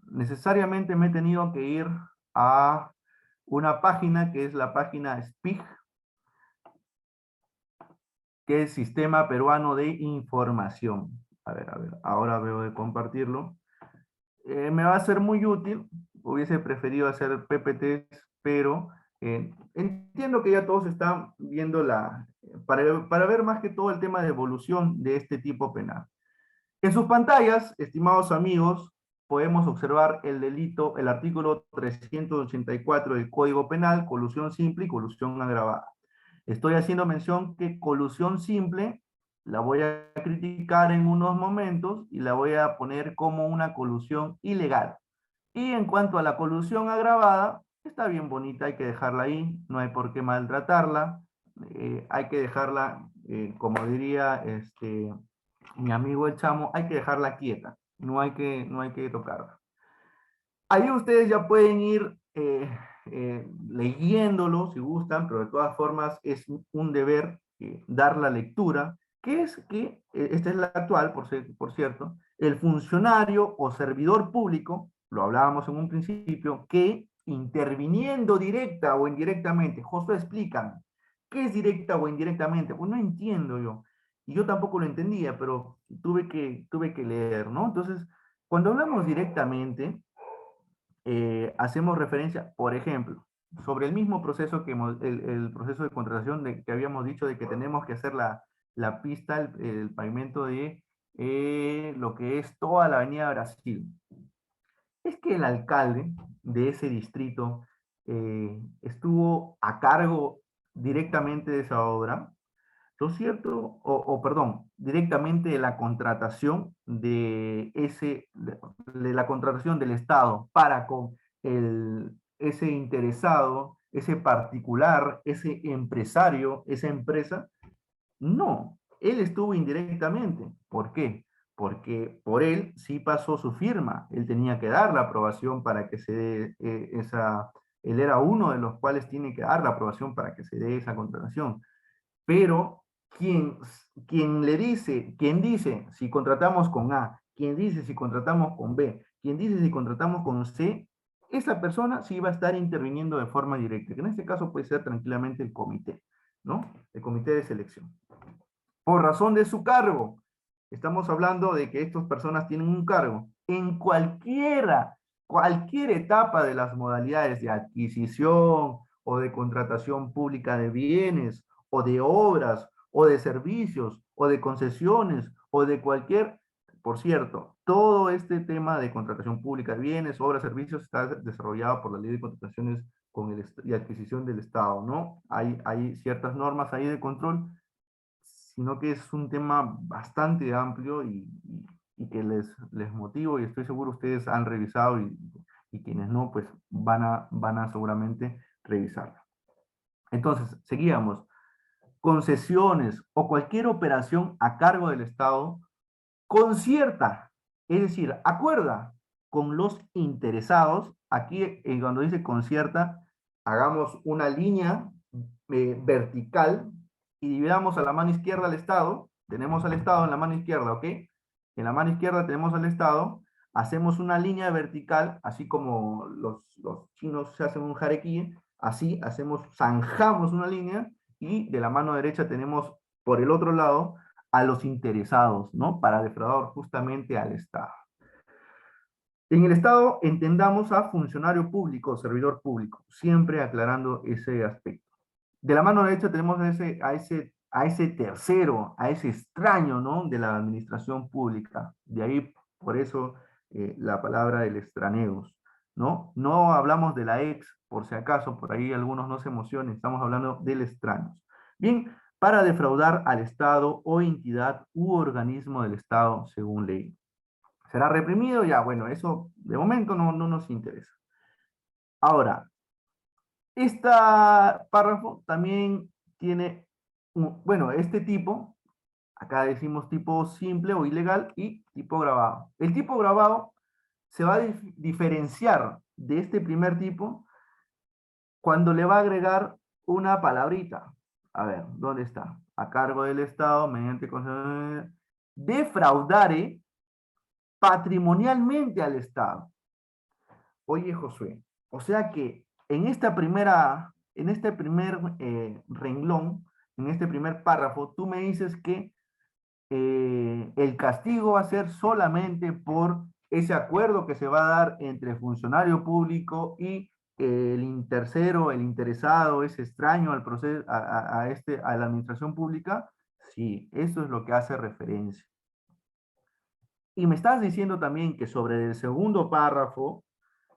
necesariamente me he tenido que ir a una página que es la página SPIG, que es Sistema Peruano de Información. A ver, ahora veo de compartirlo. Me va a ser muy útil. Hubiese preferido hacer PPTs, pero entiendo que ya todos están viendo para ver más que todo el tema de evolución de este tipo penal. En sus pantallas, estimados amigos, podemos observar el delito, el artículo 384 del Código Penal, colusión simple y colusión agravada. Estoy haciendo mención que colusión simple la voy a criticar en unos momentos y la voy a poner como una colusión ilegal. Y en cuanto a la colusión agravada, está bien bonita, hay que dejarla ahí, no hay por qué maltratarla, hay que dejarla, como diría mi amigo el Chamo, hay que dejarla quieta, no hay que tocarla. Ahí ustedes ya pueden ir leyéndolo si gustan, pero de todas formas es un deber dar la lectura, que es que, esta es la actual, por cierto, el funcionario o servidor público, lo hablábamos en un principio, que interviniendo directa o indirectamente, Josué, explícame, ¿qué es directa o indirectamente? Pues no entiendo yo, y yo tampoco lo entendía, pero tuve que leer, ¿no? Entonces, cuando hablamos directamente, hacemos referencia, por ejemplo, sobre el mismo proceso que el proceso de contratación que habíamos dicho de que tenemos que hacer la pista, el pavimento de lo que es toda la Avenida Brasil. Es que el alcalde de ese distrito estuvo a cargo directamente de esa obra, ¿no es cierto? Perdón, directamente de la contratación de la contratación del Estado para con ese interesado, ese particular, ese empresario, esa empresa. No, él estuvo indirectamente. ¿Por qué? Porque por él sí pasó su firma. Él tenía que dar la aprobación para que se dé él era uno de los cuales tiene que dar la aprobación para que se dé esa contratación. Pero quien, quien dice si contratamos con A, quien dice si contratamos con B, quien dice si contratamos con C, esa persona sí va a estar interviniendo de forma directa, que en este caso puede ser tranquilamente el comité, ¿no? El comité de selección. Por razón de su cargo, estamos hablando de que estas personas tienen un cargo en cualquier etapa de las modalidades de adquisición o de contratación pública de bienes o de obras o de servicios o de concesiones o de cualquier, por cierto, todo este tema de contratación pública de bienes, obras, servicios está desarrollado por la ley de contrataciones y adquisición del Estado, ¿no? Hay ciertas normas ahí de control, sino que es un tema bastante amplio y que les motivo y estoy seguro ustedes han revisado y quienes no, pues van a seguramente revisarlo. Entonces, seguíamos. Concesiones o cualquier operación a cargo del Estado concierta, es decir, acuerda con los interesados. Aquí, cuando dice concierta, hagamos una línea vertical y dividamos a la mano izquierda al Estado. Tenemos al Estado en la mano izquierda, ¿ok? En la mano izquierda tenemos al Estado. Hacemos una línea vertical, así como los chinos se hacen un harakiri, así zanjamos una línea y de la mano derecha tenemos por el otro lado a los interesados, ¿no? Para defraudar justamente al Estado. En el Estado entendamos a funcionario público, servidor público, siempre aclarando ese aspecto. De la mano derecha tenemos a ese tercero, a ese extraño, ¿no? De la administración pública. De ahí, por eso, la palabra del extraneos, ¿no? No hablamos de la ex, por si acaso, por ahí algunos no se emocionen, estamos hablando del extraños. Bien, para defraudar al Estado o entidad u organismo del Estado según ley. ¿Será reprimido? Ya, bueno, eso de momento no nos interesa. Ahora, este párrafo también tiene, bueno, este tipo, acá decimos tipo simple o ilegal y tipo grabado. El tipo grabado se va a diferenciar de este primer tipo cuando le va a agregar una palabrita. A ver, ¿dónde está? A cargo del Estado, mediante defraudare patrimonialmente al Estado. Oye, Josué, o sea que en este primer renglón, en este primer párrafo, tú me dices que el castigo va a ser solamente por ese acuerdo que se va a dar entre el funcionario público y el tercero, el interesado, ese extraño al proceso, a la administración pública. Sí, eso es lo que hace referencia. Y me estás diciendo también que sobre el segundo párrafo,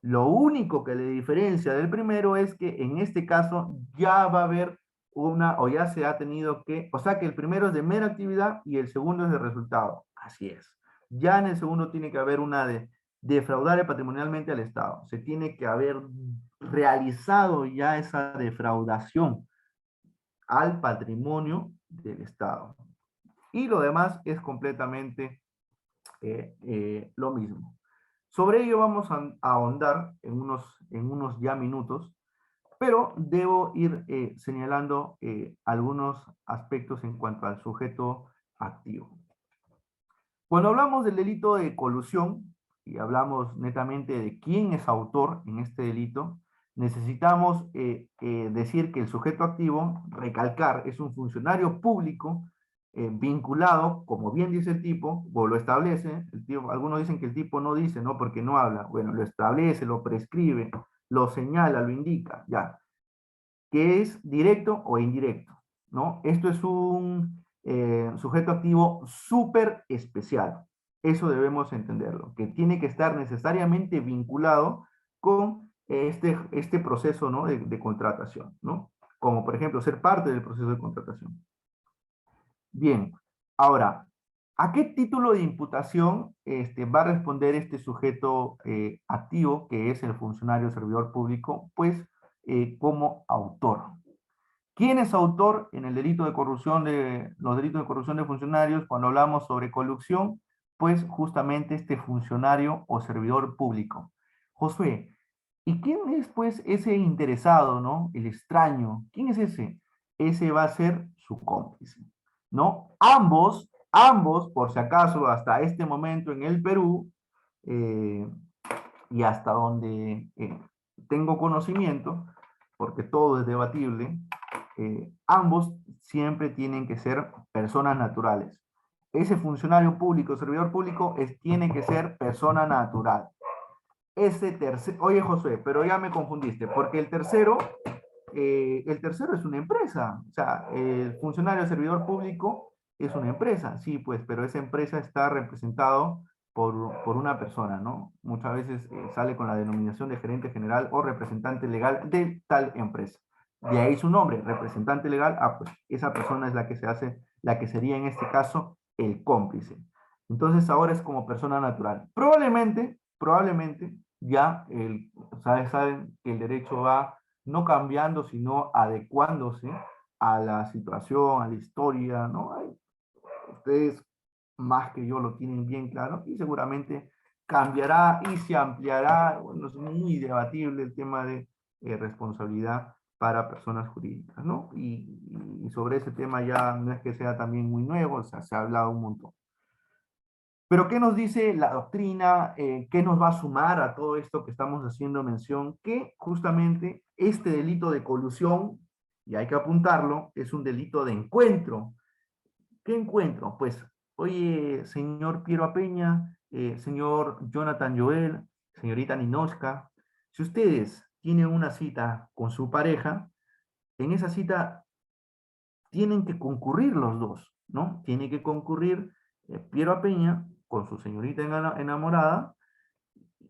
lo único que le diferencia del primero es que en este caso ya va a haber o ya se ha tenido que, o sea que el primero es de mera actividad y el segundo es de resultado. Así es. Ya en el segundo tiene que haber una de defraudar patrimonialmente al Estado. Se tiene que haber realizado ya esa defraudación al patrimonio del Estado. Y lo demás es completamente lo mismo. Sobre ello vamos a ahondar en unos ya minutos, pero debo ir señalando algunos aspectos en cuanto al sujeto activo. Cuando hablamos del delito de colusión, y hablamos netamente de quién es autor en este delito, necesitamos decir que el sujeto activo, recalcar, es un funcionario público vinculado, como bien dice el tipo, o lo establece, algunos dicen que el tipo no dice, ¿no? Porque no habla. Bueno, lo establece, lo prescribe, lo señala, lo indica, ya. Que es directo o indirecto, ¿no? Esto es un sujeto activo súper especial. Eso debemos entenderlo, que tiene que estar necesariamente vinculado con este proceso, ¿no? de contratación, ¿no? Como por ejemplo ser parte del proceso de contratación. Bien, ahora, ¿a qué título de imputación va a responder este sujeto activo, que es el funcionario servidor público? Pues como autor. ¿Quién es autor en el delito de corrupción de los delitos de corrupción de funcionarios? Cuando hablamos sobre colusión, pues justamente este funcionario o servidor público. Josué, ¿y quién es pues ese interesado, ¿no? El extraño. ¿Quién es ese? Ese va a ser su cómplice, ¿no? Ambos, por si acaso, hasta este momento en el Perú, eh, y hasta donde tengo conocimiento, porque todo es debatible, ambos siempre tienen que ser personas naturales. Ese funcionario público, servidor público, tiene que ser persona natural. Ese tercero, oye José, pero ya me confundiste, porque el tercero es una empresa, o sea, el funcionario servidor público es una empresa, sí, pues, pero esa empresa está representado por una persona, ¿no? Muchas veces sale con la denominación de gerente general o representante legal de tal empresa. De ahí su nombre, representante legal, pues esa persona es la que se hace, la que sería en este caso el cómplice. Entonces ahora es como persona natural. Probablemente ya saben que el derecho va no cambiando, sino adecuándose a la situación, a la historia, ¿no? Ustedes más que yo lo tienen bien claro y seguramente cambiará y se ampliará. Bueno, es muy debatible el tema de responsabilidad para personas jurídicas, ¿no? Y sobre ese tema ya no es que sea también muy nuevo, o sea, se ha hablado un montón. Pero ¿qué nos dice la doctrina? ¿Qué nos va a sumar a todo esto que estamos haciendo mención? Que justamente este delito de colusión, y hay que apuntarlo, es un delito de encuentro. ¿Qué encuentro? Pues, oye, señor Piero Peña, señor Jonathan Joel, señorita Ninoska, si ustedes tienen una cita con su pareja, en esa cita tienen que concurrir los dos, ¿no? Tiene que concurrir Piero Peña con su señorita enamorada,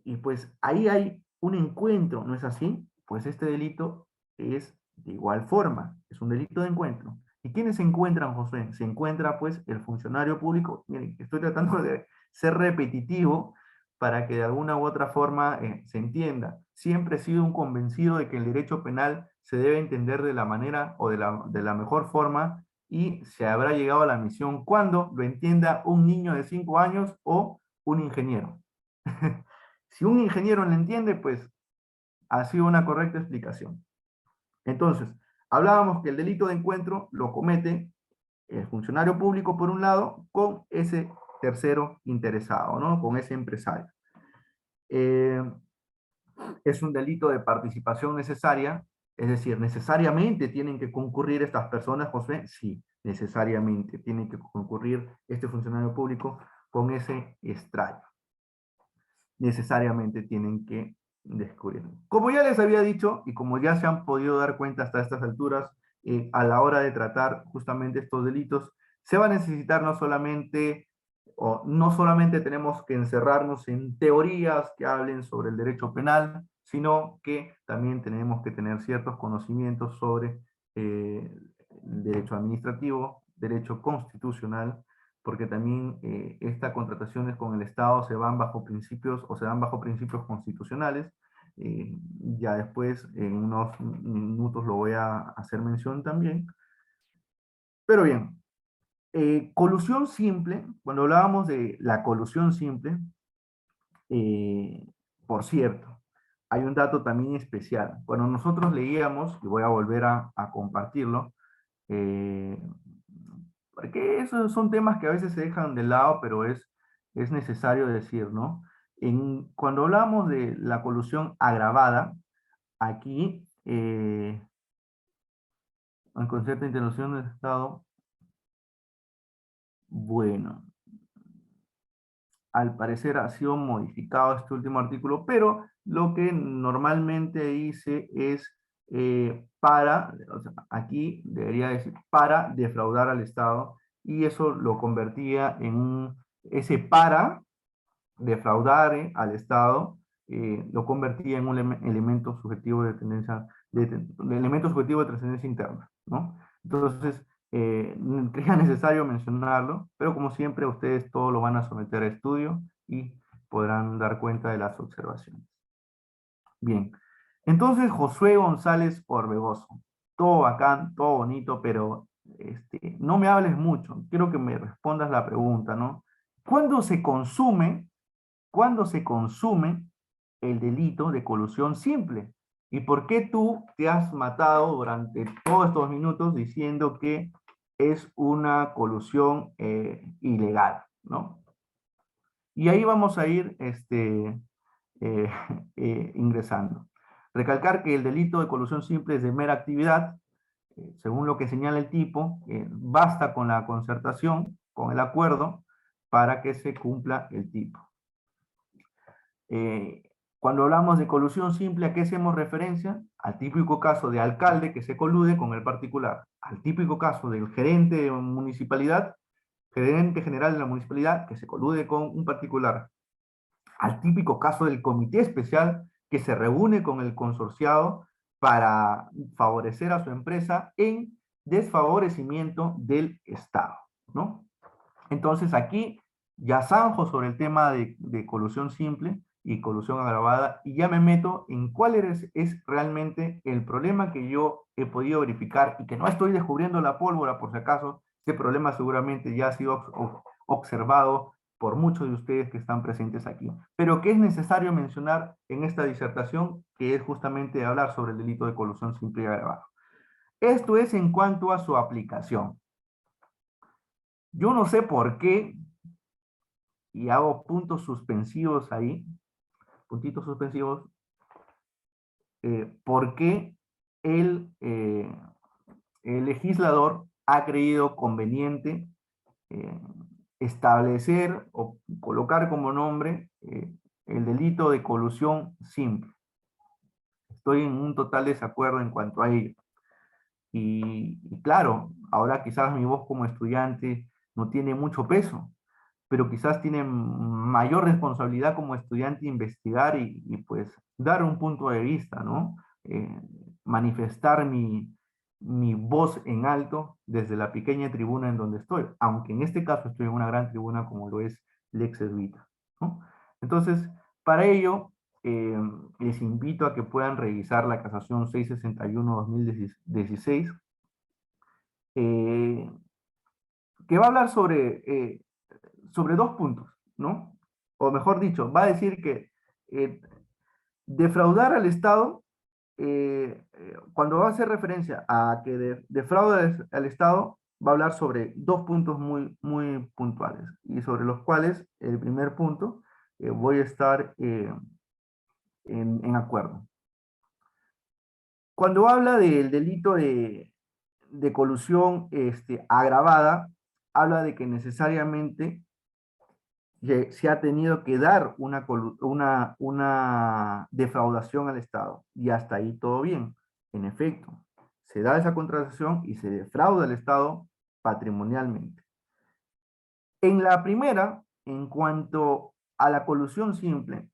y pues ahí hay un encuentro, ¿no es así? Pues este delito es de igual forma, es un delito de encuentro. ¿Y quiénes se encuentran, José? Se encuentra pues el funcionario público. Miren, estoy tratando de ser repetitivo para que de alguna u otra forma se entienda. Siempre he sido un convencido de que el derecho penal se debe entender de la manera o de la mejor forma, y se habrá llegado a la misión cuando lo entienda un niño de 5 años o un ingeniero. Si un ingeniero lo entiende, pues ha sido una correcta explicación. Entonces, hablábamos que el delito de encuentro lo comete el funcionario público por un lado con ese tercero interesado, ¿no? Con ese empresario. Eh, es un delito de participación necesaria, es decir, necesariamente tienen que concurrir estas personas, José, sí, necesariamente tienen que concurrir este funcionario público con ese extraño. Necesariamente tienen que descubrirlo. Como ya les había dicho, y como ya se han podido dar cuenta hasta estas alturas, a la hora de tratar justamente estos delitos, se va a necesitar no solamente tenemos que encerrarnos en teorías que hablen sobre el derecho penal, sino que también tenemos que tener ciertos conocimientos sobre derecho administrativo, derecho constitucional, porque también estas contrataciones con el Estado se van bajo principios o se dan bajo principios constitucionales. Ya después, en unos minutos, lo voy a hacer mención también. Pero bien, colusión simple, cuando hablábamos de la colusión simple, eh, por cierto, hay un dato también especial. Cuando nosotros leíamos, y voy a volver a compartirlo, eh, porque esos son temas que a veces se dejan de lado, pero es necesario decir, ¿no? Cuando hablamos de la colusión agravada, aquí, el concepto de intervención del Estado, Bueno, al parecer ha sido modificado este último artículo, pero lo que normalmente dice es o sea, aquí debería decir para defraudar al Estado, y eso lo convertía en ese para defraudar al Estado, lo convertía en un elemento subjetivo de tendencia, de elemento subjetivo de trascendencia interna, ¿no? Entonces, creía necesario mencionarlo, pero como siempre ustedes todo lo van a someter a estudio y podrán dar cuenta de las observaciones. Bien, entonces Josué González Orbegoso, todo bacán, todo bonito, pero no me hables mucho, quiero que me respondas la pregunta, ¿no? ¿Cuándo se consume cuando se consume el delito de colusión simple? ¿Y por qué tú te has matado durante todos estos minutos diciendo que es una colusión ilegal, ¿no? Y ahí vamos a ir eh, ingresando. Recalcar que el delito de colusión simple es de mera actividad, según lo que señala el tipo, basta con la concertación, con el acuerdo, para que se cumpla el tipo. Eh, Cuando hablamos de colusión simple, ¿a qué hacemos referencia? Al típico caso de alcalde que se colude con el particular, al típico caso del gerente de municipalidad, gerente general de la municipalidad que se colude con un particular, al típico caso del comité especial que se reúne con el consorciado para favorecer a su empresa en desfavorecimiento del Estado, ¿no? Entonces aquí ya zanjo sobre el tema de colusión simple y colusión agravada, y ya me meto en cuál es realmente el problema que yo he podido verificar, y que no estoy descubriendo la pólvora por si acaso. Este problema seguramente ya ha sido observado por muchos de ustedes que están presentes aquí, pero que es necesario mencionar en esta disertación, que es justamente hablar sobre el delito de colusión simple y agravado. Esto es en cuanto a su aplicación. Yo no sé por qué, y hago puntos suspensivos ahí, puntitos suspensivos, por qué el, el legislador ha creído conveniente eh, establecer o colocar como nombre el delito de colusión simple. Estoy en un total desacuerdo en cuanto a ello. Y claro, ahora quizás mi voz como estudiante no tiene mucho peso, pero quizás tiene mayor responsabilidad como estudiante investigar pues dar un punto de vista, ¿no? Manifestar mi voz en alto desde la pequeña tribuna en donde estoy, aunque en este caso estoy en una gran tribuna como lo es Lex Vita, ¿no? Entonces, para ello, eh, les invito a que puedan revisar la casación 661-2016, eh, que va a hablar sobre dos puntos, ¿no? O mejor dicho, va a decir que eh, defraudar al Estado, cuando va a hacer referencia a que defrauda al Estado, va a hablar sobre dos puntos muy, muy puntuales, y sobre los cuales el primer punto voy a estar en acuerdo. Cuando habla del delito de colusión agravada, habla de que necesariamente se ha tenido que dar una defraudación al Estado. Y hasta ahí todo bien. En efecto, se da esa contratación y se defrauda al Estado patrimonialmente. En la primera, en cuanto a la colusión simple,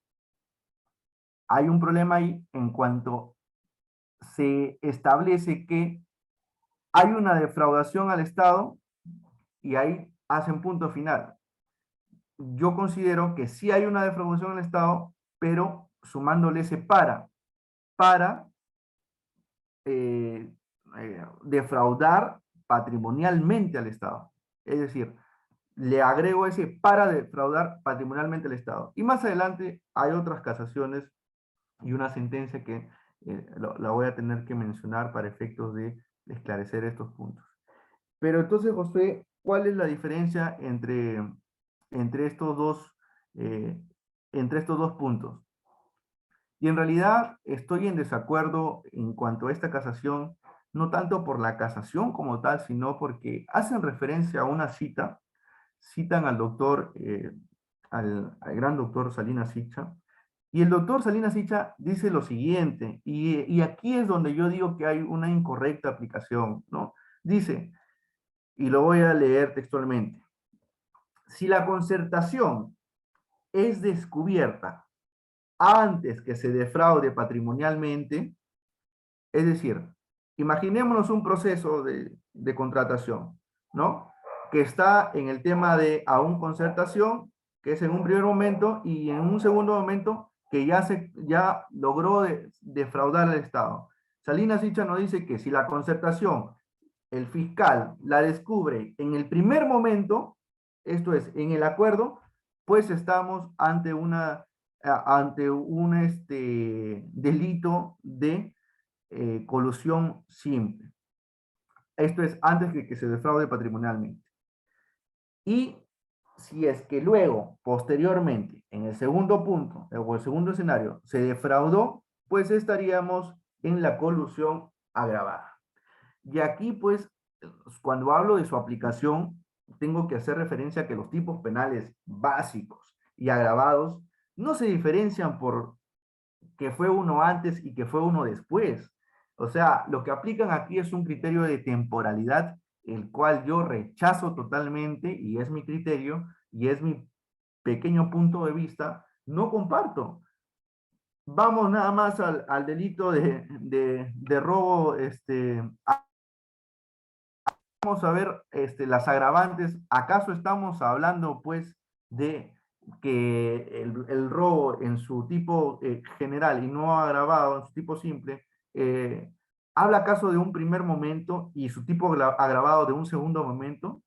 hay un problema ahí en cuanto se establece que hay una defraudación al Estado y ahí hacen punto final. Yo considero que sí hay una defraudación al Estado, pero sumándole ese para defraudar patrimonialmente al Estado. Es decir, le agrego ese para defraudar patrimonialmente al Estado. Y más adelante hay otras casaciones y una sentencia que la voy a tener que mencionar para efectos de esclarecer estos puntos. Pero entonces, José, ¿cuál es la diferencia entre estos eh, entre estos dos puntos? Y en realidad estoy en desacuerdo en cuanto a esta casación, no tanto por la casación como tal, sino porque hacen referencia a una cita citan al doctor, al gran doctor Salinas Sicha, y el doctor Salinas Sicha dice lo siguiente, y aquí es donde yo digo que hay una incorrecta aplicación, ¿no? Dice, y lo voy a leer textualmente, si la concertación es descubierta antes que se defraude patrimonialmente, es decir, imaginémonos un proceso de contratación, ¿no? Que está en el tema de aún concertación, que es en un primer momento, y en un segundo momento que ya logró defraudar al Estado. Salinas Sicha nos dice que si la concertación, el fiscal la descubre en el primer momento, esto es, en el acuerdo, pues estamos ante un delito de colusión simple. Esto es antes de que se defraude patrimonialmente. Y si es que luego, posteriormente, en el segundo punto o el segundo escenario, se defraudó, pues estaríamos en la colusión agravada. Y aquí, pues, cuando hablo de su aplicación, tengo que hacer referencia a que los tipos penales básicos y agravados no se diferencian por que fue uno antes y que fue uno después. O sea, lo que aplican aquí es un criterio de temporalidad, el cual yo rechazo totalmente y es mi criterio y es mi pequeño punto de vista, no comparto. Vamos nada más al delito de robo, vamos a ver las agravantes. ¿Acaso estamos hablando pues de que el robo en su tipo general y no agravado, en su tipo simple, eh, habla acaso de un primer momento y su tipo agravado de un segundo momento?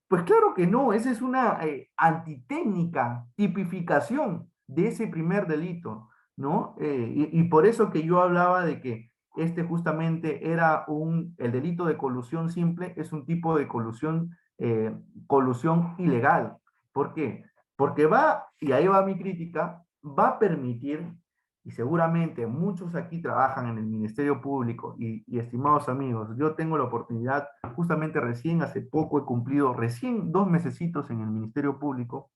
Pues claro que no, esa es una antitécnica, tipificación de ese primer delito, ¿no? Y por eso que yo hablaba de que este justamente era el delito de colusión simple, es un tipo de colusión ilegal. ¿Por qué? Porque y ahí va mi crítica, va a permitir, y seguramente muchos aquí trabajan en el Ministerio Público, y estimados amigos, yo tengo la oportunidad, justamente recién hace poco he cumplido, recién 2 mesecitos en el Ministerio Público,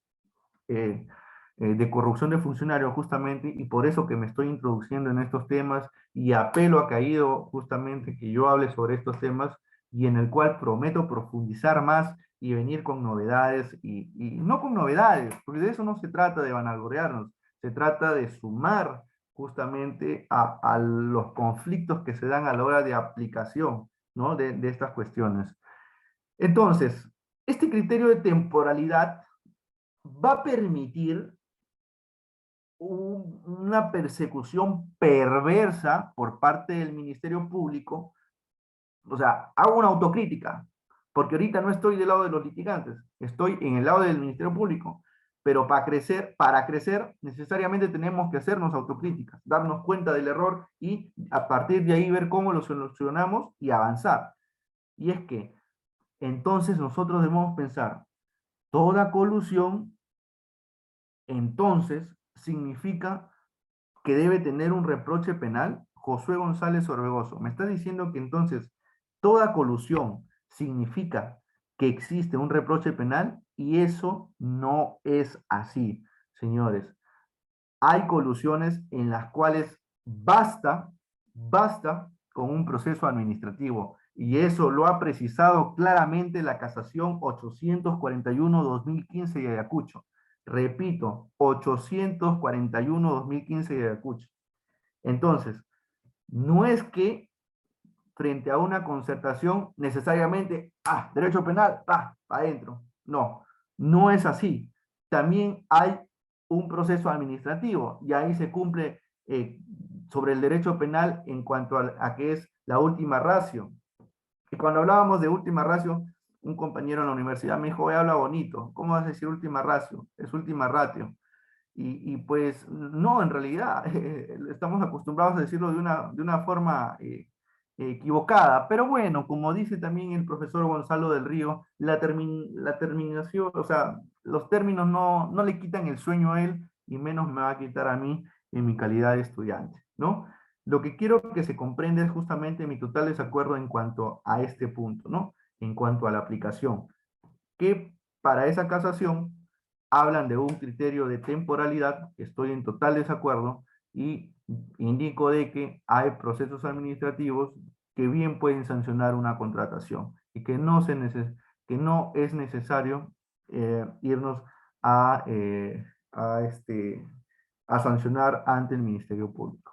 de corrupción de funcionarios justamente, y por eso que me estoy introduciendo en estos temas y apelo a Caído justamente que yo hable sobre estos temas y en el cual prometo profundizar más y venir con novedades y no con novedades, porque de eso no se trata de vanagloriarnos, se trata de sumar justamente a los conflictos que se dan a la hora de aplicación, ¿no? de estas cuestiones. Entonces, este criterio de temporalidad va a permitir una persecución perversa por parte del Ministerio Público. O sea, hago una autocrítica, porque ahorita no estoy del lado de los litigantes, estoy en el lado del Ministerio Público, pero para crecer necesariamente tenemos que hacernos autocríticas, darnos cuenta del error y a partir de ahí ver cómo lo solucionamos y avanzar. Y es que entonces nosotros debemos pensar, toda colusión entonces significa que debe tener un reproche penal. Josué González Orbegoso, me está diciendo que entonces toda colusión significa que existe un reproche penal y eso no es así, señores. Hay colusiones en las cuales basta con un proceso administrativo y eso lo ha precisado claramente la casación 841-2015 de Ayacucho. Repito, 841-2015 de Ayacucho. Entonces, no es que frente a una concertación necesariamente, derecho penal, para adentro. No, no es así. También hay un proceso administrativo y ahí se cumple sobre el derecho penal en cuanto a que es la última ratio. Y cuando hablábamos de última ratio, un compañero en la universidad me dijo, habla bonito, ¿cómo vas a decir última ratio? Es última ratio. Y pues no, en realidad estamos acostumbrados a decirlo de una forma equivocada, pero bueno, como dice también el profesor Gonzalo del Río, la terminación, o sea, los términos no le quitan el sueño a él y menos me va a quitar a mí en mi calidad de estudiante, ¿no? Lo que quiero que se comprenda es justamente mi total desacuerdo en cuanto a este punto, ¿no? En cuanto a la aplicación. ¿Qué para esa casación hablan de un criterio de temporalidad, que estoy en total desacuerdo, y indico de que hay procesos administrativos que bien pueden sancionar una contratación y que que no es necesario irnos a, a sancionar ante el Ministerio Público.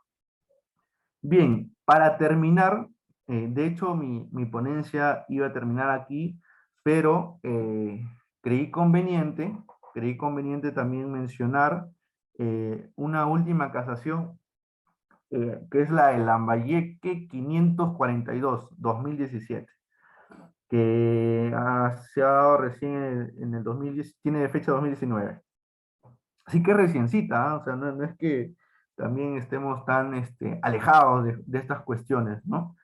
Bien, para terminar, de hecho mi ponencia iba a terminar aquí, pero creí conveniente también mencionar una última casación, que es la de Lambayeque 542, 2017, que se ha dado recién en el 2010, tiene de fecha 2019. Así que reciencita, ¿ah? O sea, no es que también estemos tan alejados de estas cuestiones, ¿no?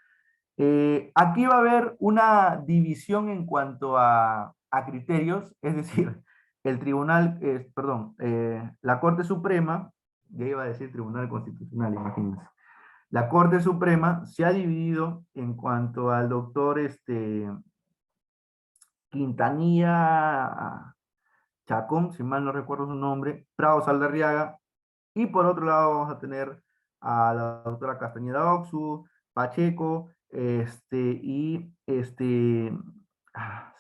Aquí va a haber una división en cuanto a criterios, es decir, el tribunal, perdón, la Corte Suprema, ya iba a decir Tribunal Constitucional, imagínense. La Corte Suprema se ha dividido en cuanto al doctor Quintanilla Chacón, si mal no recuerdo su nombre, Prado Saldarriaga, y por otro lado vamos a tener a la doctora Castañeda Oxu, Pacheco, ah,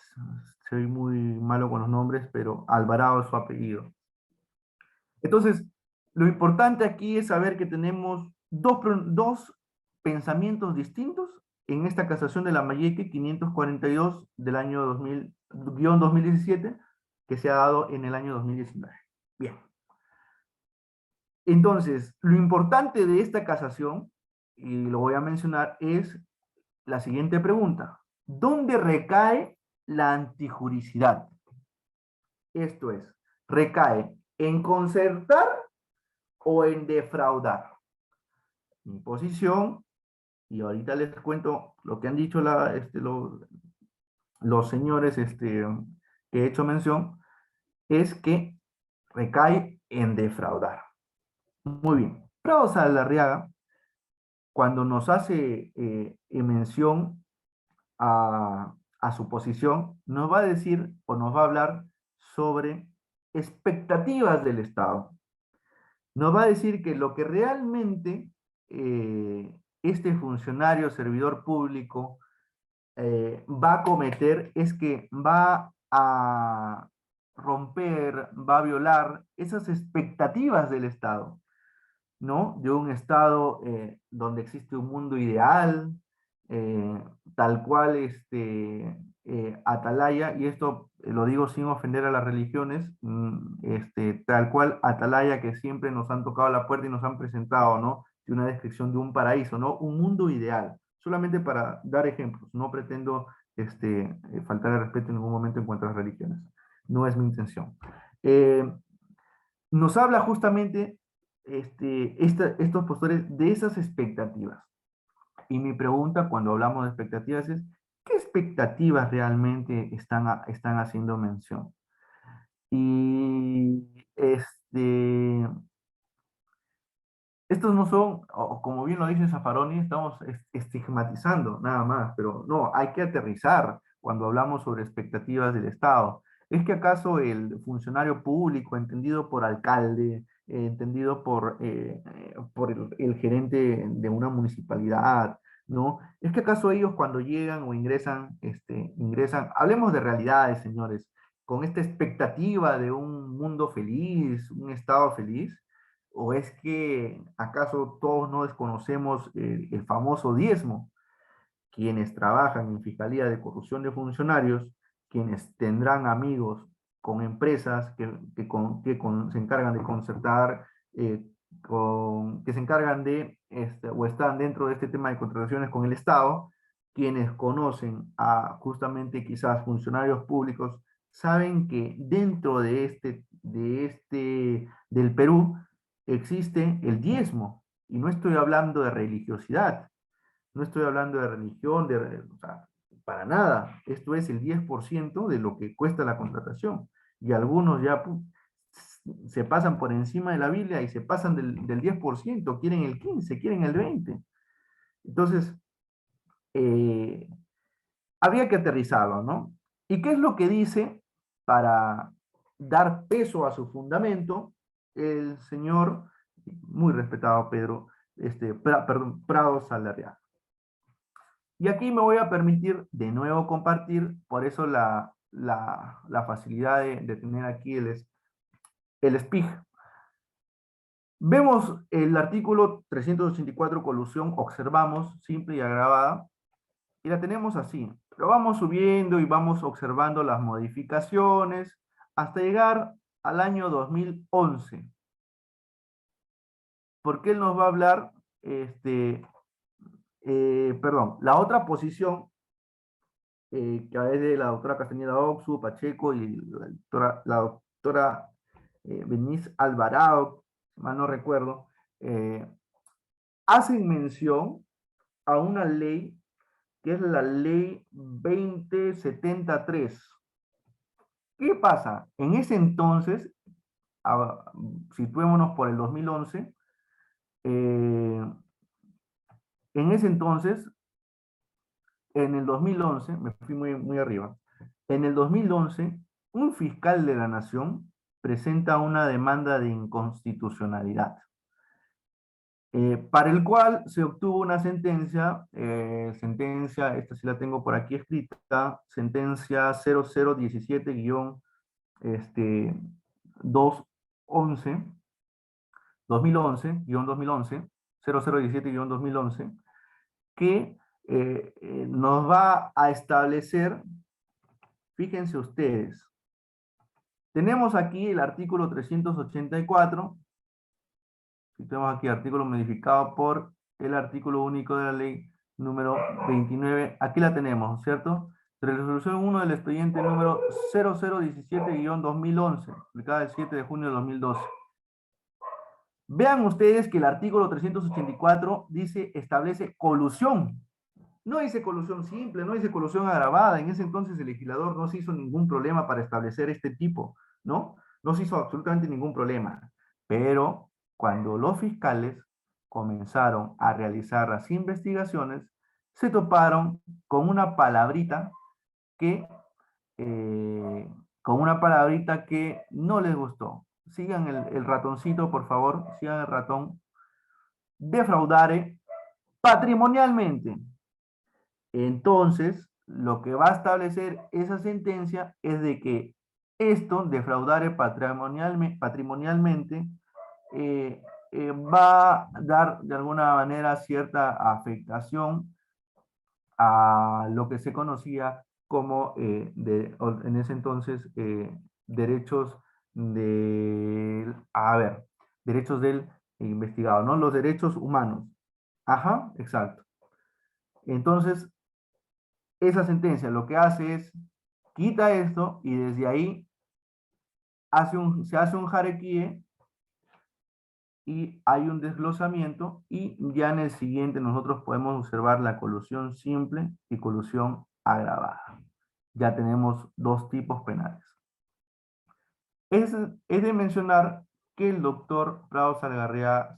soy muy malo con los nombres, pero Alvarado es su apellido. Entonces, lo importante aquí es saber que tenemos dos pensamientos distintos en esta casación de Lambayeque 542 del año 2017, que se ha dado en el año 2019. Bien. Entonces, lo importante de esta casación, y lo voy a mencionar, es la siguiente pregunta. ¿Dónde recae la antijuricidad? Esto es, ¿recae en concertar o en defraudar? Mi posición, y ahorita les cuento lo que han dicho los señores que he hecho mención, es que recae en defraudar. Muy bien. Prado Saldarriaga, cuando nos hace mención a su posición, nos va a decir o nos va a hablar sobre expectativas del Estado. Nos va a decir que lo que realmente este funcionario, servidor público, va a cometer es que va a romper, va a violar esas expectativas del Estado, ¿no? De un estado donde existe un mundo ideal, eh, tal cual Atalaya, y esto lo digo sin ofender a las religiones, tal cual Atalaya que siempre nos han tocado la puerta y nos han presentado, ¿no? De una descripción de un paraíso, ¿no? Un mundo ideal, solamente para dar ejemplos, no pretendo faltar el respeto en ningún momento en cuanto a las religiones, no es mi intención. Eh, Nos habla justamente estos postores de esas expectativas. Y mi pregunta cuando hablamos de expectativas es, ¿qué expectativas realmente están haciendo mención? Y estos no son, como bien lo dice Zaffaroni, estamos estigmatizando nada más, pero no, hay que aterrizar cuando hablamos sobre expectativas del Estado. ¿Es que acaso el funcionario público, entendido por alcalde, entendido por el gerente de una municipalidad, ¿no? ¿Es que acaso ellos cuando llegan o ingresan, hablemos de realidades, señores, con esta expectativa de un mundo feliz, un Estado feliz? ¿O es que acaso todos no desconocemos el famoso diezmo? Quienes trabajan en Fiscalía de Corrupción de Funcionarios, quienes tendrán amigos con empresas se encargan de concertar, que se encargan o están dentro de este tema de contrataciones con el Estado, quienes conocen a justamente quizás funcionarios públicos, saben que dentro del Perú, existe el diezmo, y no estoy hablando de religiosidad, no estoy hablando de religión, o sea, para nada, esto es el 10% de lo que cuesta la contratación, y algunos ya se pasan por encima de la Biblia y se pasan del 10%, quieren el 15%, quieren el 20%. Entonces, habría que aterrizarlo, ¿no? ¿Y qué es lo que dice para dar peso a su fundamento, el señor, muy respetado Pedro, Prado Saldarriaga. Y aquí me voy a permitir de nuevo compartir, por eso la facilidad de tener aquí el SPIG. Vemos el artículo 384, colusión, observamos, simple y agravada, y la tenemos así. Lo vamos subiendo y vamos observando las modificaciones hasta llegar al año 2011. Porque él nos va a hablar, la otra posición, que es de la doctora Castañeda Oxu, Pacheco y la doctora Beniz Alvarado, si mal no recuerdo, hacen mención a una ley que es la ley 2073. ¿Qué pasa? En ese entonces, situémonos por el 2011, en ese entonces, en el 2011, me fui muy arriba, en el 2011, un fiscal de la Nación presenta una demanda de inconstitucionalidad, para el cual se obtuvo una sentencia, esta sí la tengo por aquí escrita, sentencia 0017-211, 2011, 0017-2011, que nos va a establecer, fíjense ustedes, tenemos aquí el artículo 384, y tenemos aquí artículo modificado por el artículo único de la ley número 29, aquí la tenemos, ¿cierto? Resolución 1 del expediente número 0017-2011, publicada el 7 de junio de 2012. Vean ustedes que el artículo 384 dice, establece colusión. No dice colusión simple, no dice colusión agravada. En ese entonces el legislador no se hizo ningún problema para establecer este tipo, ¿no? No se hizo absolutamente ningún problema. Pero cuando los fiscales comenzaron a realizar las investigaciones, se toparon con una palabrita que, no les gustó. Sigan el ratoncito, por favor, sigan el ratón. Defraudare patrimonialmente. Entonces, lo que va a establecer esa sentencia es de que esto, defraudare patrimonialmente, va a dar de alguna manera cierta afectación a lo que se conocía como, en ese entonces, derechos derechos del investigado, ¿no? Los derechos humanos. Ajá, exacto. Entonces, esa sentencia lo que hace es, quita esto y desde ahí se hace un jarequíe y hay un desglosamiento y ya en el siguiente nosotros podemos observar la colusión simple y colusión agravada. Ya tenemos dos tipos penales. Es de mencionar que el doctor Prado Saldarriaga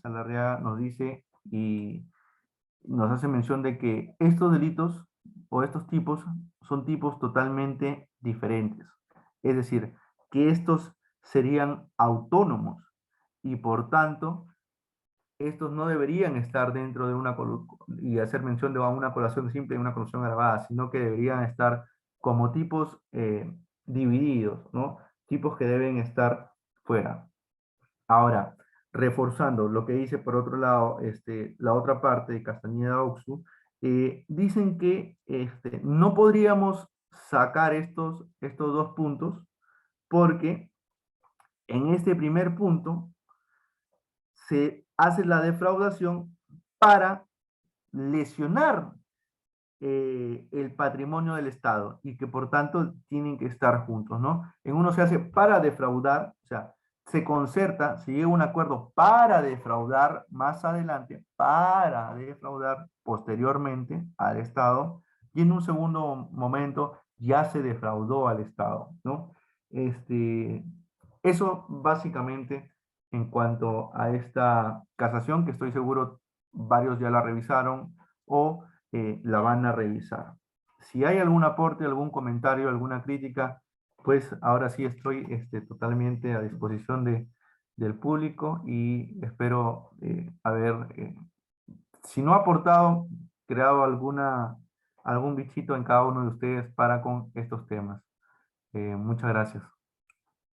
nos dice y nos hace mención de que estos delitos o estos tipos son tipos totalmente diferentes. Es decir, que estos serían autónomos y por tanto estos no deberían estar dentro de y hacer mención de una colación simple y una colación agravada, sino que deberían estar como tipos divididos, ¿no? Tipos que deben estar fuera. Ahora, reforzando lo que dice por otro lado, la otra parte de Castañeda Oxu, dicen que no podríamos sacar estos dos puntos porque en este primer punto se hace la defraudación para lesionar el patrimonio del Estado y que por tanto tienen que estar juntos, ¿no? En uno se hace para defraudar, o sea, se concerta, se llega a un acuerdo para defraudar más adelante, para defraudar posteriormente al Estado, y en un segundo momento ya se defraudó al Estado, ¿no? Eso básicamente en cuanto a esta casación, que estoy seguro varios ya la revisaron o la van a revisar. Si hay algún aporte, algún comentario, alguna crítica, pues ahora sí estoy totalmente a disposición del público y espero haber, si no aportado, creado algún bichito en cada uno de ustedes para con estos temas. Muchas gracias.